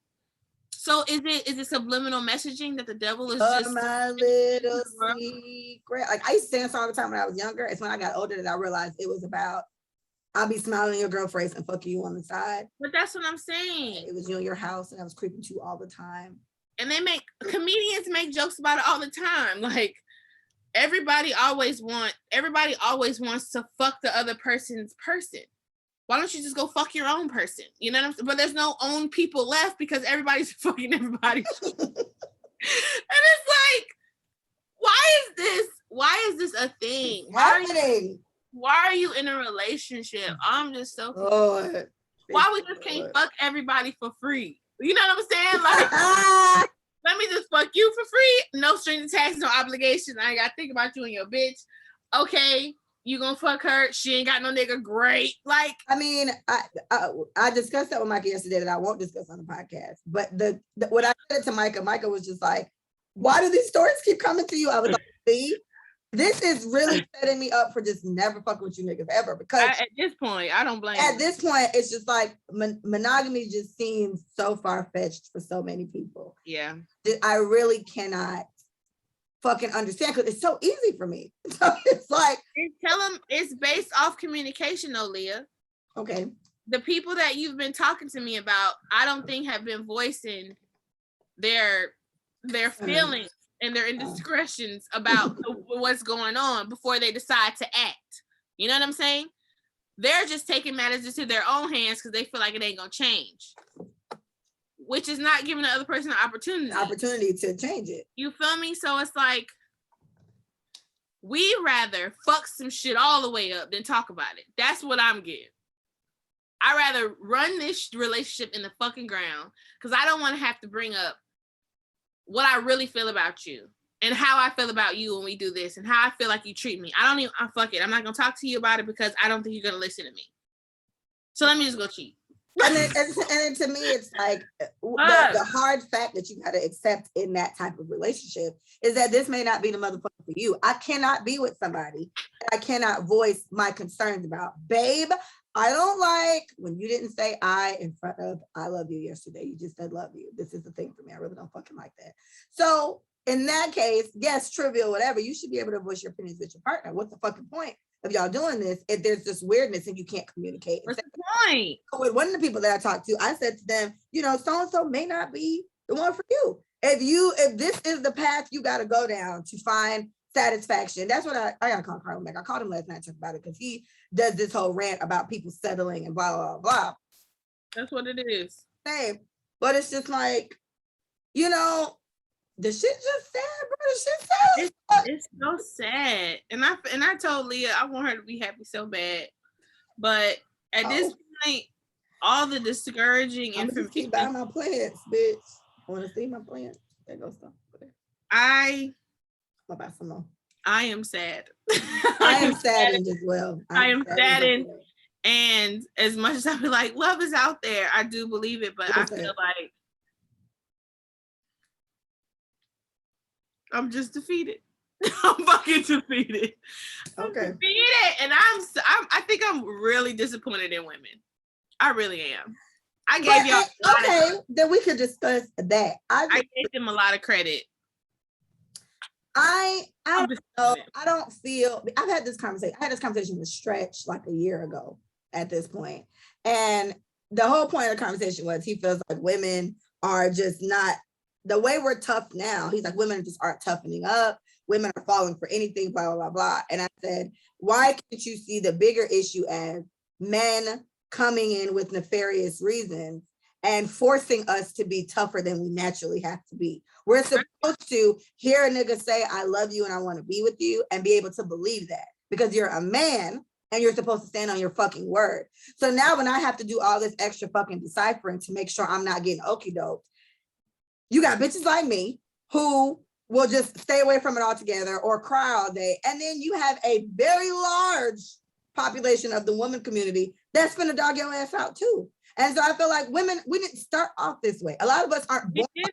So is it subliminal messaging that the devil is just my little secret? Like, I used to say this all the time when I was younger. It's when I got older that I realized it was about I'll be smiling in your girl face and fucking you on the side. But that's what I'm saying. It was you in your house and I was creeping to you all the time. And comedians make jokes about it all the time. Like, everybody always wants to fuck the other person's person. Why don't you just go fuck your own person? You know what I'm saying? But there's no own people left because everybody's fucking everybody. And it's like, why is this a thing? Why are you in a relationship? I'm just so confused. Why we just can't fuck everybody for free? You know what I'm saying? Like, let me just fuck you for free. No strings attached, no obligation. I ain't gotta think about you and your bitch. Okay. You gonna fuck her? She ain't got no nigga. Great. Like, I mean, I discussed that with Micah yesterday that I won't discuss on the podcast. But the what I said to Micah was just like, why do these stories keep coming to you? I was like, see, this is really setting me up for just never fucking with you niggas ever. Because at this point, I don't blame. At this point, it's just like monogamy just seems so far fetched for so many people. Yeah, I really cannot fucking understand because it's so easy for me. So it's like, tell them it's based off communication though, Leah. Okay. The people that you've been talking to me about, I don't think have been voicing their feelings and their indiscretions about what's going on before they decide to act. You know what I'm saying? They're just taking matters into their own hands because they feel like it ain't gonna change. Which is not giving the other person an opportunity to change it. You feel me? So it's like, we rather fuck some shit all the way up than talk about it. That's what I'm getting. I rather run this relationship in the fucking ground because I don't want to have to bring up what I really feel about you and how I feel about you when we do this and how I feel like you treat me. Fuck it. I'm not gonna talk to you about it because I don't think you're gonna listen to me. So let me just go cheat. And then to me, it's like the hard fact that you got to accept in that type of relationship is that this may not be the motherfucker for you. I cannot be with somebody that I cannot voice my concerns about. Babe, I don't like when you didn't say I in front of I love you yesterday. You just said love you. This is the thing for me. I really don't fucking like that. So in that case, yes, trivial, whatever, you should be able to voice your opinions with your partner. What's the fucking point of y'all doing this if there's this weirdness and you can't communicate? What's the point? With one of the people that I talked to, I said to them, so-and-so may not be the one for you. If this is the path you got to go down to find satisfaction, that's what I got to call Carl back. I called him last night to talk about it because he does this whole rant about people settling and blah, blah, blah. That's what it is. Same. But it's just like, the shit just sad, bro. The shit sad. It's so sad. And I told Leah I want her to be happy so bad. But at this point, all the discouraging information. Keep buying my plants, bitch. I want to see my plants. There goes stuff. I'll buy some more. I am sad. I am saddened as well. I am saddened. And as much as I be like, love is out there, I do believe it, but I feel like I'm just defeated. I'm fucking defeated. Okay. Defeated, and I think I'm really disappointed in women. I really am. I gave y'all. Okay, then we could discuss that. I gave them a lot of credit. I don't know. I don't feel. I've had this conversation. I had this conversation with Stretch like a year ago at this point, and the whole point of the conversation was he feels like women are just not the way we're tough now. He's like, women just aren't toughening up. Women are falling for anything, blah, blah, blah, blah. And I said, why can't you see the bigger issue as men coming in with nefarious reasons and forcing us to be tougher than we naturally have to be? We're supposed to hear a nigga say, I love you and I want to be with you, and be able to believe that because you're a man and you're supposed to stand on your fucking word. So now when I have to do all this extra fucking deciphering to make sure I'm not getting okie doked, you got bitches like me who will just stay away from it altogether or cry all day. And then you have a very large population of the woman community that's finna dog your ass out too. And so I feel like women, we didn't start off this way. A lot of us aren't born. We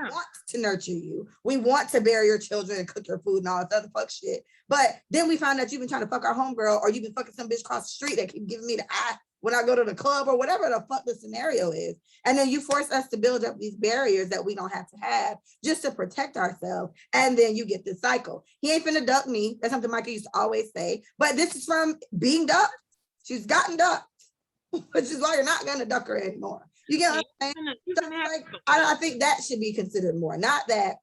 want to nurture you. We want to bear your children and cook your food and all this other fuck shit. But then we find out you've been trying to fuck our homegirl, or you've been fucking some bitch across the street that keep giving me the eye when I go to the club, or whatever the fuck the scenario is. And then you force us to build up these barriers that we don't have to have just to protect ourselves. And then you get this cycle. He ain't finna duck me. That's something Micah used to always say. But this is from being ducked. She's gotten ducked, which is why you're not gonna duck her anymore. You get what I'm saying? So, like, I think that should be considered more. Not that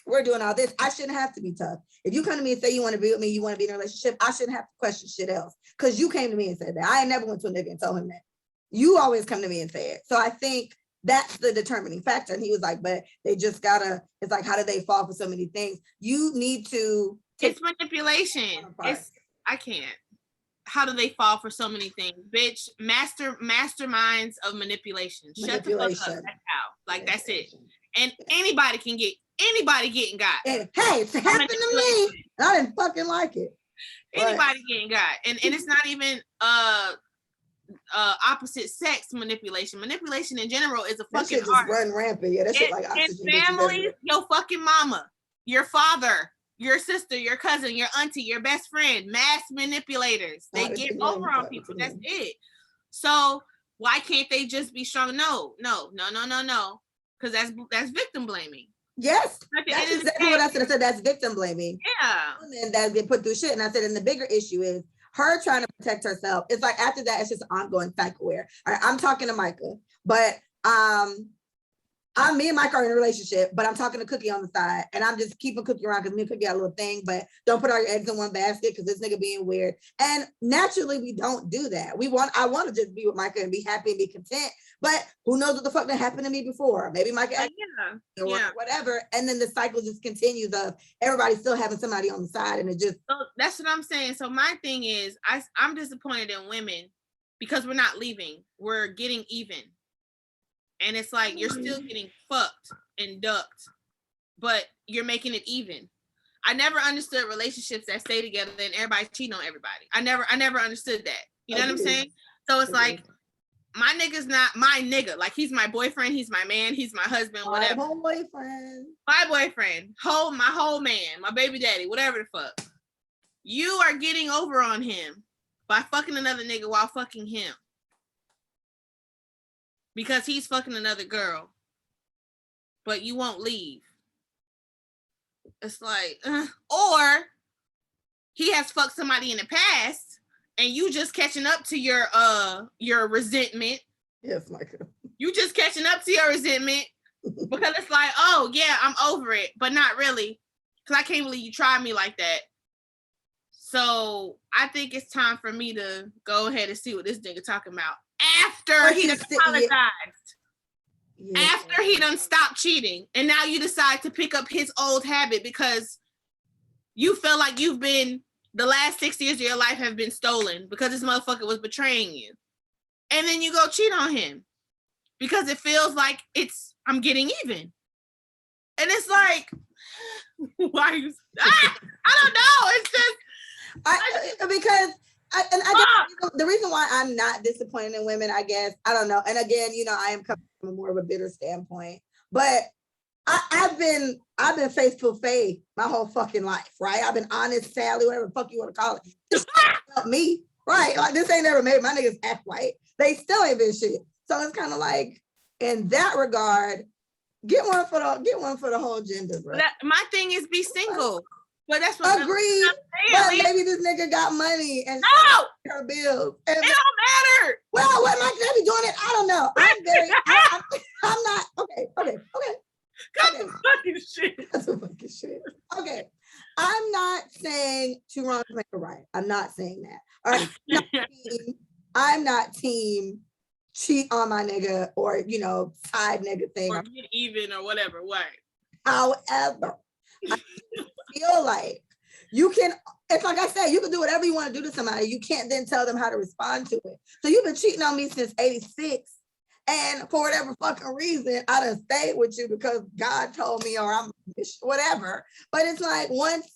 we're doing all this. I shouldn't have to be tough. If you come to me and say you want to be with me, you want to be in a relationship, I shouldn't have to question shit else. Because you came to me and said that. I ain't never went to a nigga and told him that. You always come to me and say it. So I think that's the determining factor. And he was like, but they just gotta, it's like, how do they fall for so many things? You need to. It's manipulation. I can't. How do they fall for so many things? Bitch, masterminds of manipulation. Shut the fuck up. That's how. Like, that's it. And anybody getting got. And, hey, it's happened to me. I didn't fucking like it. Anybody getting got. And it's not even opposite sex manipulation. Manipulation in general is a fucking just run rampant. Yeah, that shit like oxygen. In families, your fucking mama, your father, your sister, your cousin, your auntie, your best friend, mass manipulators. They get over on people. That's it. So why can't they just be strong? No. Because that's victim blaming. Yes, that's exactly what I said. I said that's victim blaming. Yeah. And that get put through shit. And I said, and the bigger issue is her trying to protect herself. It's like after that, it's just ongoing cycle where I'm talking to Micah, but me and Mike are in a relationship, but I'm talking to Cookie on the side, and I'm just keeping Cookie around because me and Cookie got a little thing, but don't put all your eggs in one basket because this nigga being weird. And naturally, we don't do that. I want to just be with Micah and be happy and be content, but who knows what the fuck that happened to me before? Maybe Micah, or whatever. And then the cycle just continues of everybody still having somebody on the side, and it just. So that's what I'm saying. So my thing is, I'm disappointed in women because we're not leaving. We're getting even. And it's like you're still getting fucked and ducked, but you're making it even. I never understood relationships that stay together and everybody cheating on everybody. I never understood that. You know what I'm saying? So it's like my nigga's not my nigga. Like he's my boyfriend, he's my man, he's my husband, whatever. My boyfriend. My boyfriend, my whole man, my baby daddy, whatever the fuck. You are getting over on him by fucking another nigga while fucking him. Because he's fucking another girl, but you won't leave. It's like, or he has fucked somebody in the past, and you just catching up to your resentment. Yes, Micah. You just catching up to your resentment because it's like, oh yeah, I'm over it, but not really, because I can't believe you tried me like that. So I think it's time for me to go ahead and see what this nigga talking about. After he done apologized, after he done stopped cheating, and now you decide to pick up his old habit because you feel like you've been, the last 6 years of your life have been stolen because this motherfucker was betraying you. And then you go cheat on him because it feels like I'm getting even. And it's like, why are you, I don't know. It's just, because I guess the reason why I'm not disappointed in women, I guess, I don't know. And again, I am coming from more of a bitter standpoint, but I've been faithful faith my whole fucking life, right? I've been honest, Sally, whatever the fuck you want to call it. Just me, right? Like this ain't never made my niggas act right. They still ain't been shit. So it's kind of like, in that regard, Get one for the whole gender, bro. My thing is be single. But that's what agreed. But maybe this nigga got money and her bills. And it don't matter. Well, what might they be doing it? I don't know. I'm not okay. Cut the fucking shit. That's the fucking shit. Okay. I'm not saying two wrongs make a right. I'm not saying that. All right. I'm not team cheat on my nigga or side nigga thing. Or get even or whatever. Right. However, I feel like you can, it's like I said, you can do whatever you want to do to somebody. You can't then tell them how to respond to it. So you've been cheating on me since 86. And for whatever fucking reason, I done stayed with you because God told me or I'm whatever. But it's like once,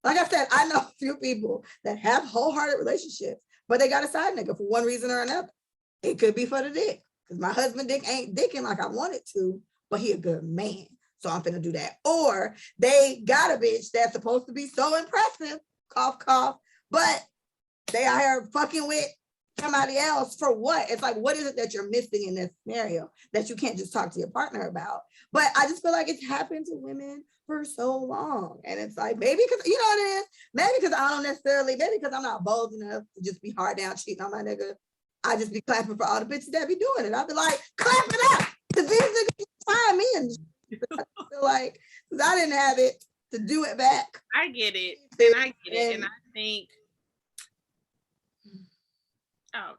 like I said, I know a few people that have wholehearted relationships, but they got a side nigga for one reason or another. It could be for the dick. Because my husband dick ain't dicking like I wanted to, but he a good man. So I'm finna do that. Or they got a bitch that's supposed to be so impressive, cough, cough, but they out here fucking with somebody else for what? It's like, what is it that you're missing in this scenario that you can't just talk to your partner about? But I just feel like it's happened to women for so long. And it's like, maybe because, you know what it is? Maybe because I don't necessarily, maybe because I'm not bold enough to just be hard down cheating on my nigga. I just be clapping for all the bitches that be doing it. I'll be like, clap it up. Because these niggas find me and I feel like, because I didn't have it to do it back. I get it. And I get it. And I think, I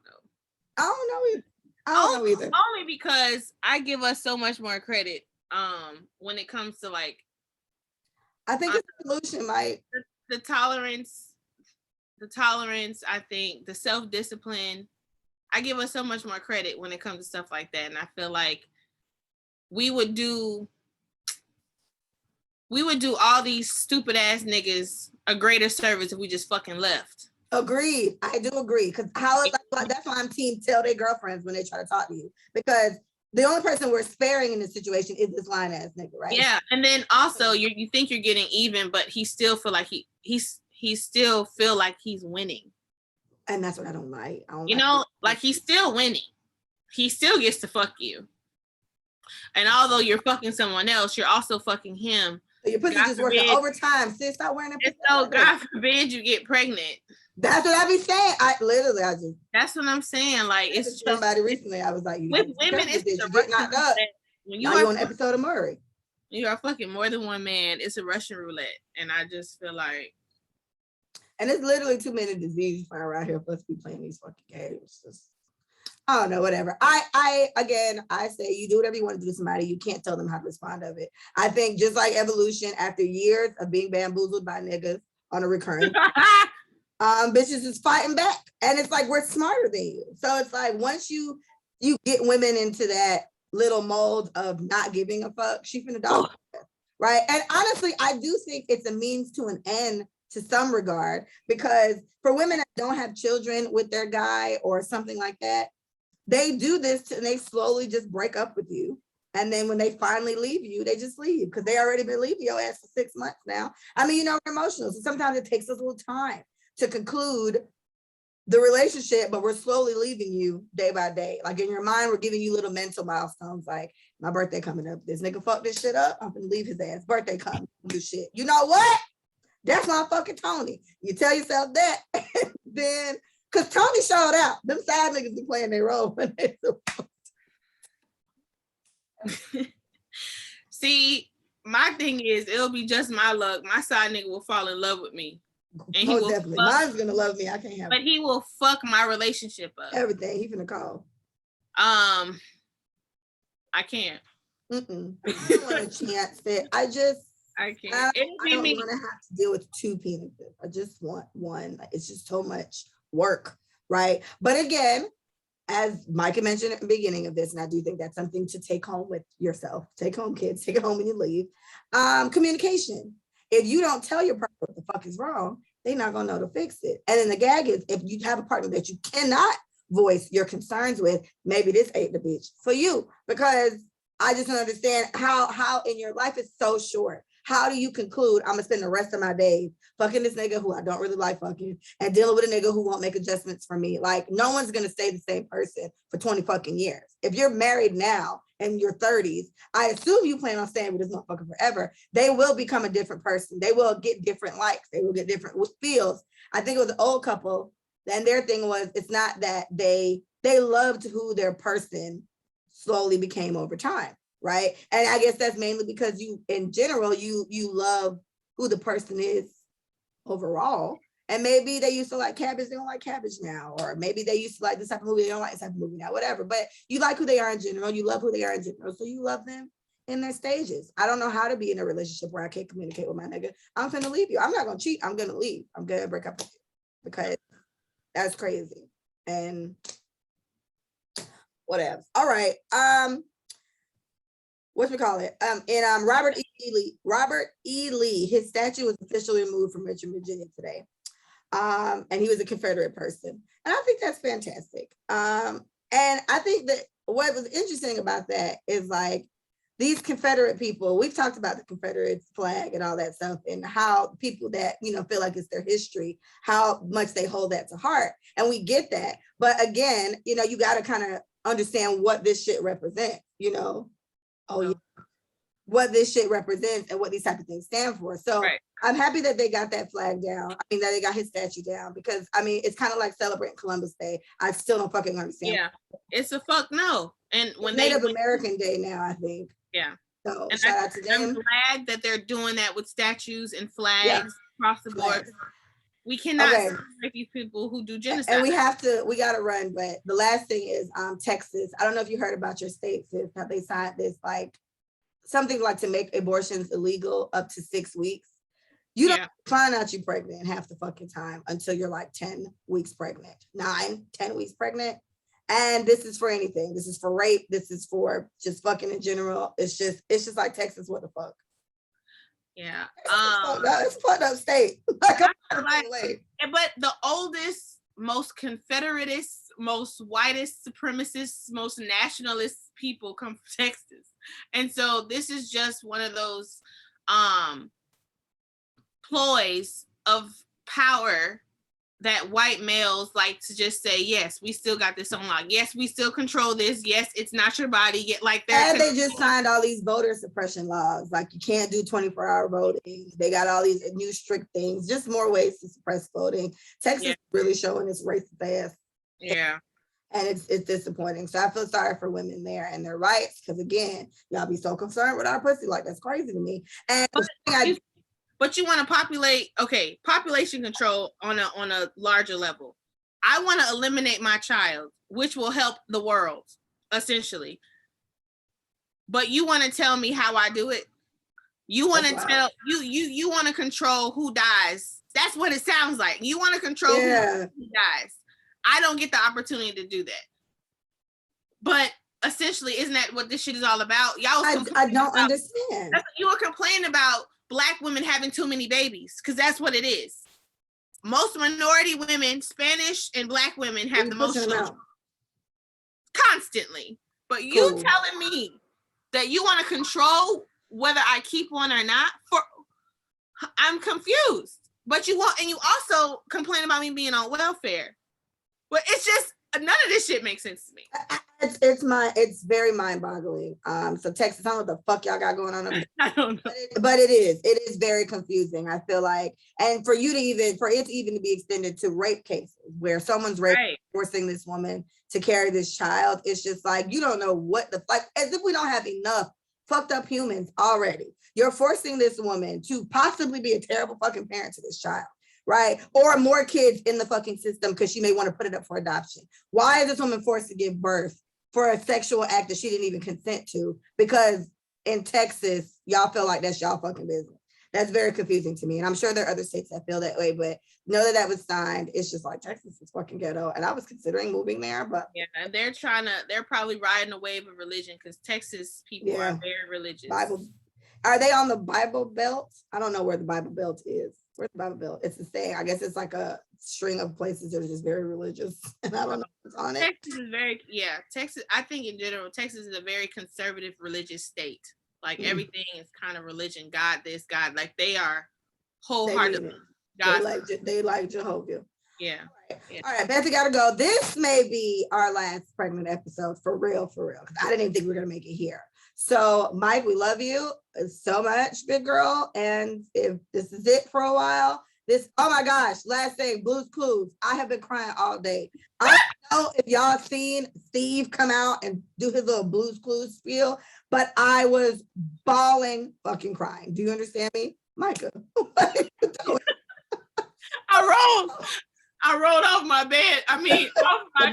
don't know either. Only because I give us so much more credit when it comes to like, I think the solution might the tolerance, I think the self-discipline, I give us so much more credit when it comes to stuff like that. And I feel like we would do all these stupid ass niggas a greater service if we just fucking left. Agreed. I do agree. Because that's why I'm team tell their girlfriends when they try to talk to you. Because the only person we're sparing in this situation is this lying ass nigga, right? Yeah. And then also you think you're getting even, but he still feel like he still feel like he's winning. And that's what I don't like. Like he's still winning. He still gets to fuck you. And although you're fucking someone else, you're also fucking him. So your pussy just working overtime. Sis, stop wearing that. So God forbid you get pregnant. That's what I be saying. That's what I'm saying. Like it's just, somebody recently. I was like, with women, it's you get knocked up. When you're on an episode of Murray. You are fucking more than one man. It's a Russian roulette, and I just feel like. And it's literally too many diseases around here for us to be playing these fucking games. I don't know, whatever. I say you do whatever you want to do to somebody. You can't tell them how to respond of it. I think just like evolution, after years of being bamboozled by niggas on a recurring, bitches is fighting back. And it's like, we're smarter than you. So it's like, once you get women into that little mold of not giving a fuck, she finna dog, right? And honestly, I do think it's a means to an end to some regard, because for women that don't have children with their guy or something like that, they do this and they slowly just break up with you. And then when they finally leave you, they just leave because they already been leaving your ass for 6 months now. I mean, we're emotional. So sometimes it takes us a little time to conclude the relationship, but we're slowly leaving you day by day. Like in your mind, we're giving you little mental milestones. Like my birthday coming up. This nigga fucked this shit up. I'm gonna leave his ass. Birthday coming, do shit. You know what? That's my fucking Tony. You tell yourself that, then, because Tony showed out. Them side niggas be playing their role when they See, my thing is, it'll be just my luck. My side nigga will fall in love with me. And he will definitely. Mine's gonna love me. I can't have but he will fuck my relationship up. Everything. He finna call. I can't. I don't want a chance that I can't. I don't want to have to deal with two penises. I just want one. It's just so much work, right? But again, as Micah mentioned at the beginning of this, and I do think that's something to take home with yourself. Take home, kids. Take it home when you leave. Communication. If you don't tell your partner what the fuck is wrong, they're not gonna know to fix it. And then the gag is, if you have a partner that you cannot voice your concerns with, maybe this ain't the bitch for you. Because I just don't understand how in your life is so short. How do you conclude I'm gonna spend the rest of my days fucking this nigga who I don't really like fucking and dealing with a nigga who won't make adjustments for me? Like, no one's gonna stay the same person for 20 fucking years. If you're married now in your 30s, I assume you plan on staying with this motherfucker forever. They will become a different person. They will get different likes. They will get different feels. I think it was an old couple, and their thing was, it's not that they loved who their person slowly became over time, right? And I guess that's mainly because you, in general, you love who the person is overall. And maybe they used to like cabbage, they don't like cabbage now. Or maybe they used to like this type of movie, they don't like this type of movie now, whatever. But you like who they are in general. You love who they are in general. So you love them in their stages. I don't know how to be in a relationship where I can't communicate with my nigga. I'm gonna leave you. I'm not gonna cheat. I'm gonna leave. I'm gonna break up with you because that's crazy. And whatever. All right. Whatchamacallit? Robert E. Lee, his statue was officially removed from Richmond, Virginia today. And he was a Confederate person. And I think that's fantastic. And I think that what was interesting about that is like these Confederate people, we've talked about the Confederate flag and all that stuff and how people that, you know, feel like it's their history, how much they hold that to heart. And we get that. But again, you know, you got to kind of understand what this shit represents, you know. Oh, yeah. What this shit represents and what these type of things stand for. So right. I'm happy that they got that flag down. I mean, that they got his statue down because I mean, it's kind of like celebrating Columbus Day. I still don't fucking understand. Yeah, it's a fuck no. And when Native American Day now, I think. Yeah. So and shout out to them. I'm glad that they're doing that with statues and flags across the board. We cannot celebrate these people who do genocide. And we got to run. But the last thing is Texas. I don't know if you heard about your state, sis, how they signed this like something like to make abortions illegal up to 6 weeks. You don't find out you're pregnant half the fucking time until you're like 10 weeks pregnant, 10 weeks pregnant. And this is for anything. This is for rape. This is for just fucking in general. It's just like Texas, what the fuck? Yeah. It's a fucked up state. But the oldest, most Confederatist, most whitest supremacist, most nationalist people come from Texas. And so this is just one of those ploys of power that white males like to just say, yes, we still got this on lock. Yes, we still control this. Yes, it's not your body. Yet, like and they just signed all these voter suppression laws. Like you can't do 24-hour voting. They got all these new strict things, just more ways to suppress voting. Texas is really showing its racist ass. Yeah. And it's disappointing. So I feel sorry for women there and their rights. Because again, y'all be so concerned with our pussy. Like that's crazy to me. And but you want to population control on a larger level. I want to eliminate my child, which will help the world, essentially. But you want to tell me how I do it? You want to tell you want to control who dies. That's what it sounds like. You want to control who dies. I don't get the opportunity to do that. But essentially, isn't that what this shit is all about? Y'all I don't understand. You were complaining about Black women having too many babies, because that's what it is. Most minority women, Spanish and Black women, have the most children constantly. But you telling me that you want to control whether I keep one or not? I'm confused. But you also complain about me being on welfare. But it's just none of this shit makes sense to me. It's very mind-boggling. So Texas, I don't know what the fuck y'all got going on. I don't know. But it is very confusing. I feel like, and for it to even be extended to rape cases where someone's forcing this woman to carry this child, it's just like, you don't know what the fuck, as if we don't have enough fucked up humans already. You're forcing this woman to possibly be a terrible fucking parent to this child. Right? Or more kids in the fucking system because she may want to put it up for adoption. Why is this woman forced to give birth for a sexual act that she didn't even consent to? Because in Texas, y'all feel like that's y'all fucking business. That's very confusing to me. And I'm sure there are other states that feel that way, but know that was signed. It's just like Texas is fucking ghetto. And I was considering moving there, but they're probably riding a wave of religion because Texas people are very religious. Are they on the Bible Belt? I don't know where the Bible Belt is. Where's the Bible Belt? It's the same. I guess it's like a string of places that are just very religious. And I don't know what's on it. Texas is Texas, I think in general, Texas is a very conservative religious state. Like everything is kind of religion. God this, God, like they are wholeheartedly God. They like Jehovah. Yeah. All right, Betsy gotta go. This may be our last pregnant episode for real, because I didn't even think we were gonna make it here. So, Mike, we love you so much, big girl. And if this is it for a while, oh my gosh, last thing, Blue's Clues. I have been crying all day. I don't know if y'all seen Steve come out and do his little Blue's Clues spiel, but I was bawling, fucking crying. Do you understand me, Micah? What are you doing? I rolled off my bed. I mean, off my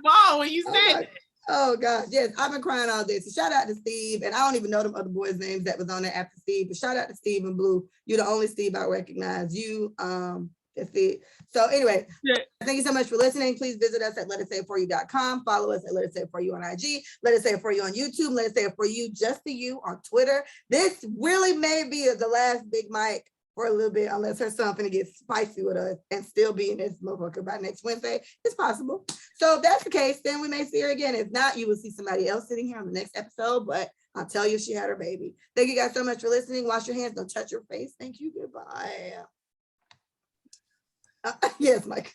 ball when you said it. Oh gosh, yes, I've been crying all day. So shout out to Steve, and I don't even know them other boys' names that was on there after Steve, but shout out to Steve and Blue. You're the only Steve I recognize. You, that's it. So anyway, thank you so much for listening. Please visit us at letitsaitforyou.com. Follow us at Let It Say It For You on IG. Let It Say It For You on YouTube. Let It Say It For You, just to you on Twitter. This really may be the last Big Mike for a little bit, unless her son finna get spicy with us and still be in this motherfucker by next Wednesday. It's possible. So if that's the case, then we may see her again. If not, you will see somebody else sitting here on the next episode, but I'll tell you if she had her baby. Thank you guys so much for listening. Wash your hands, don't touch your face. Thank you, goodbye. Yes, Mike.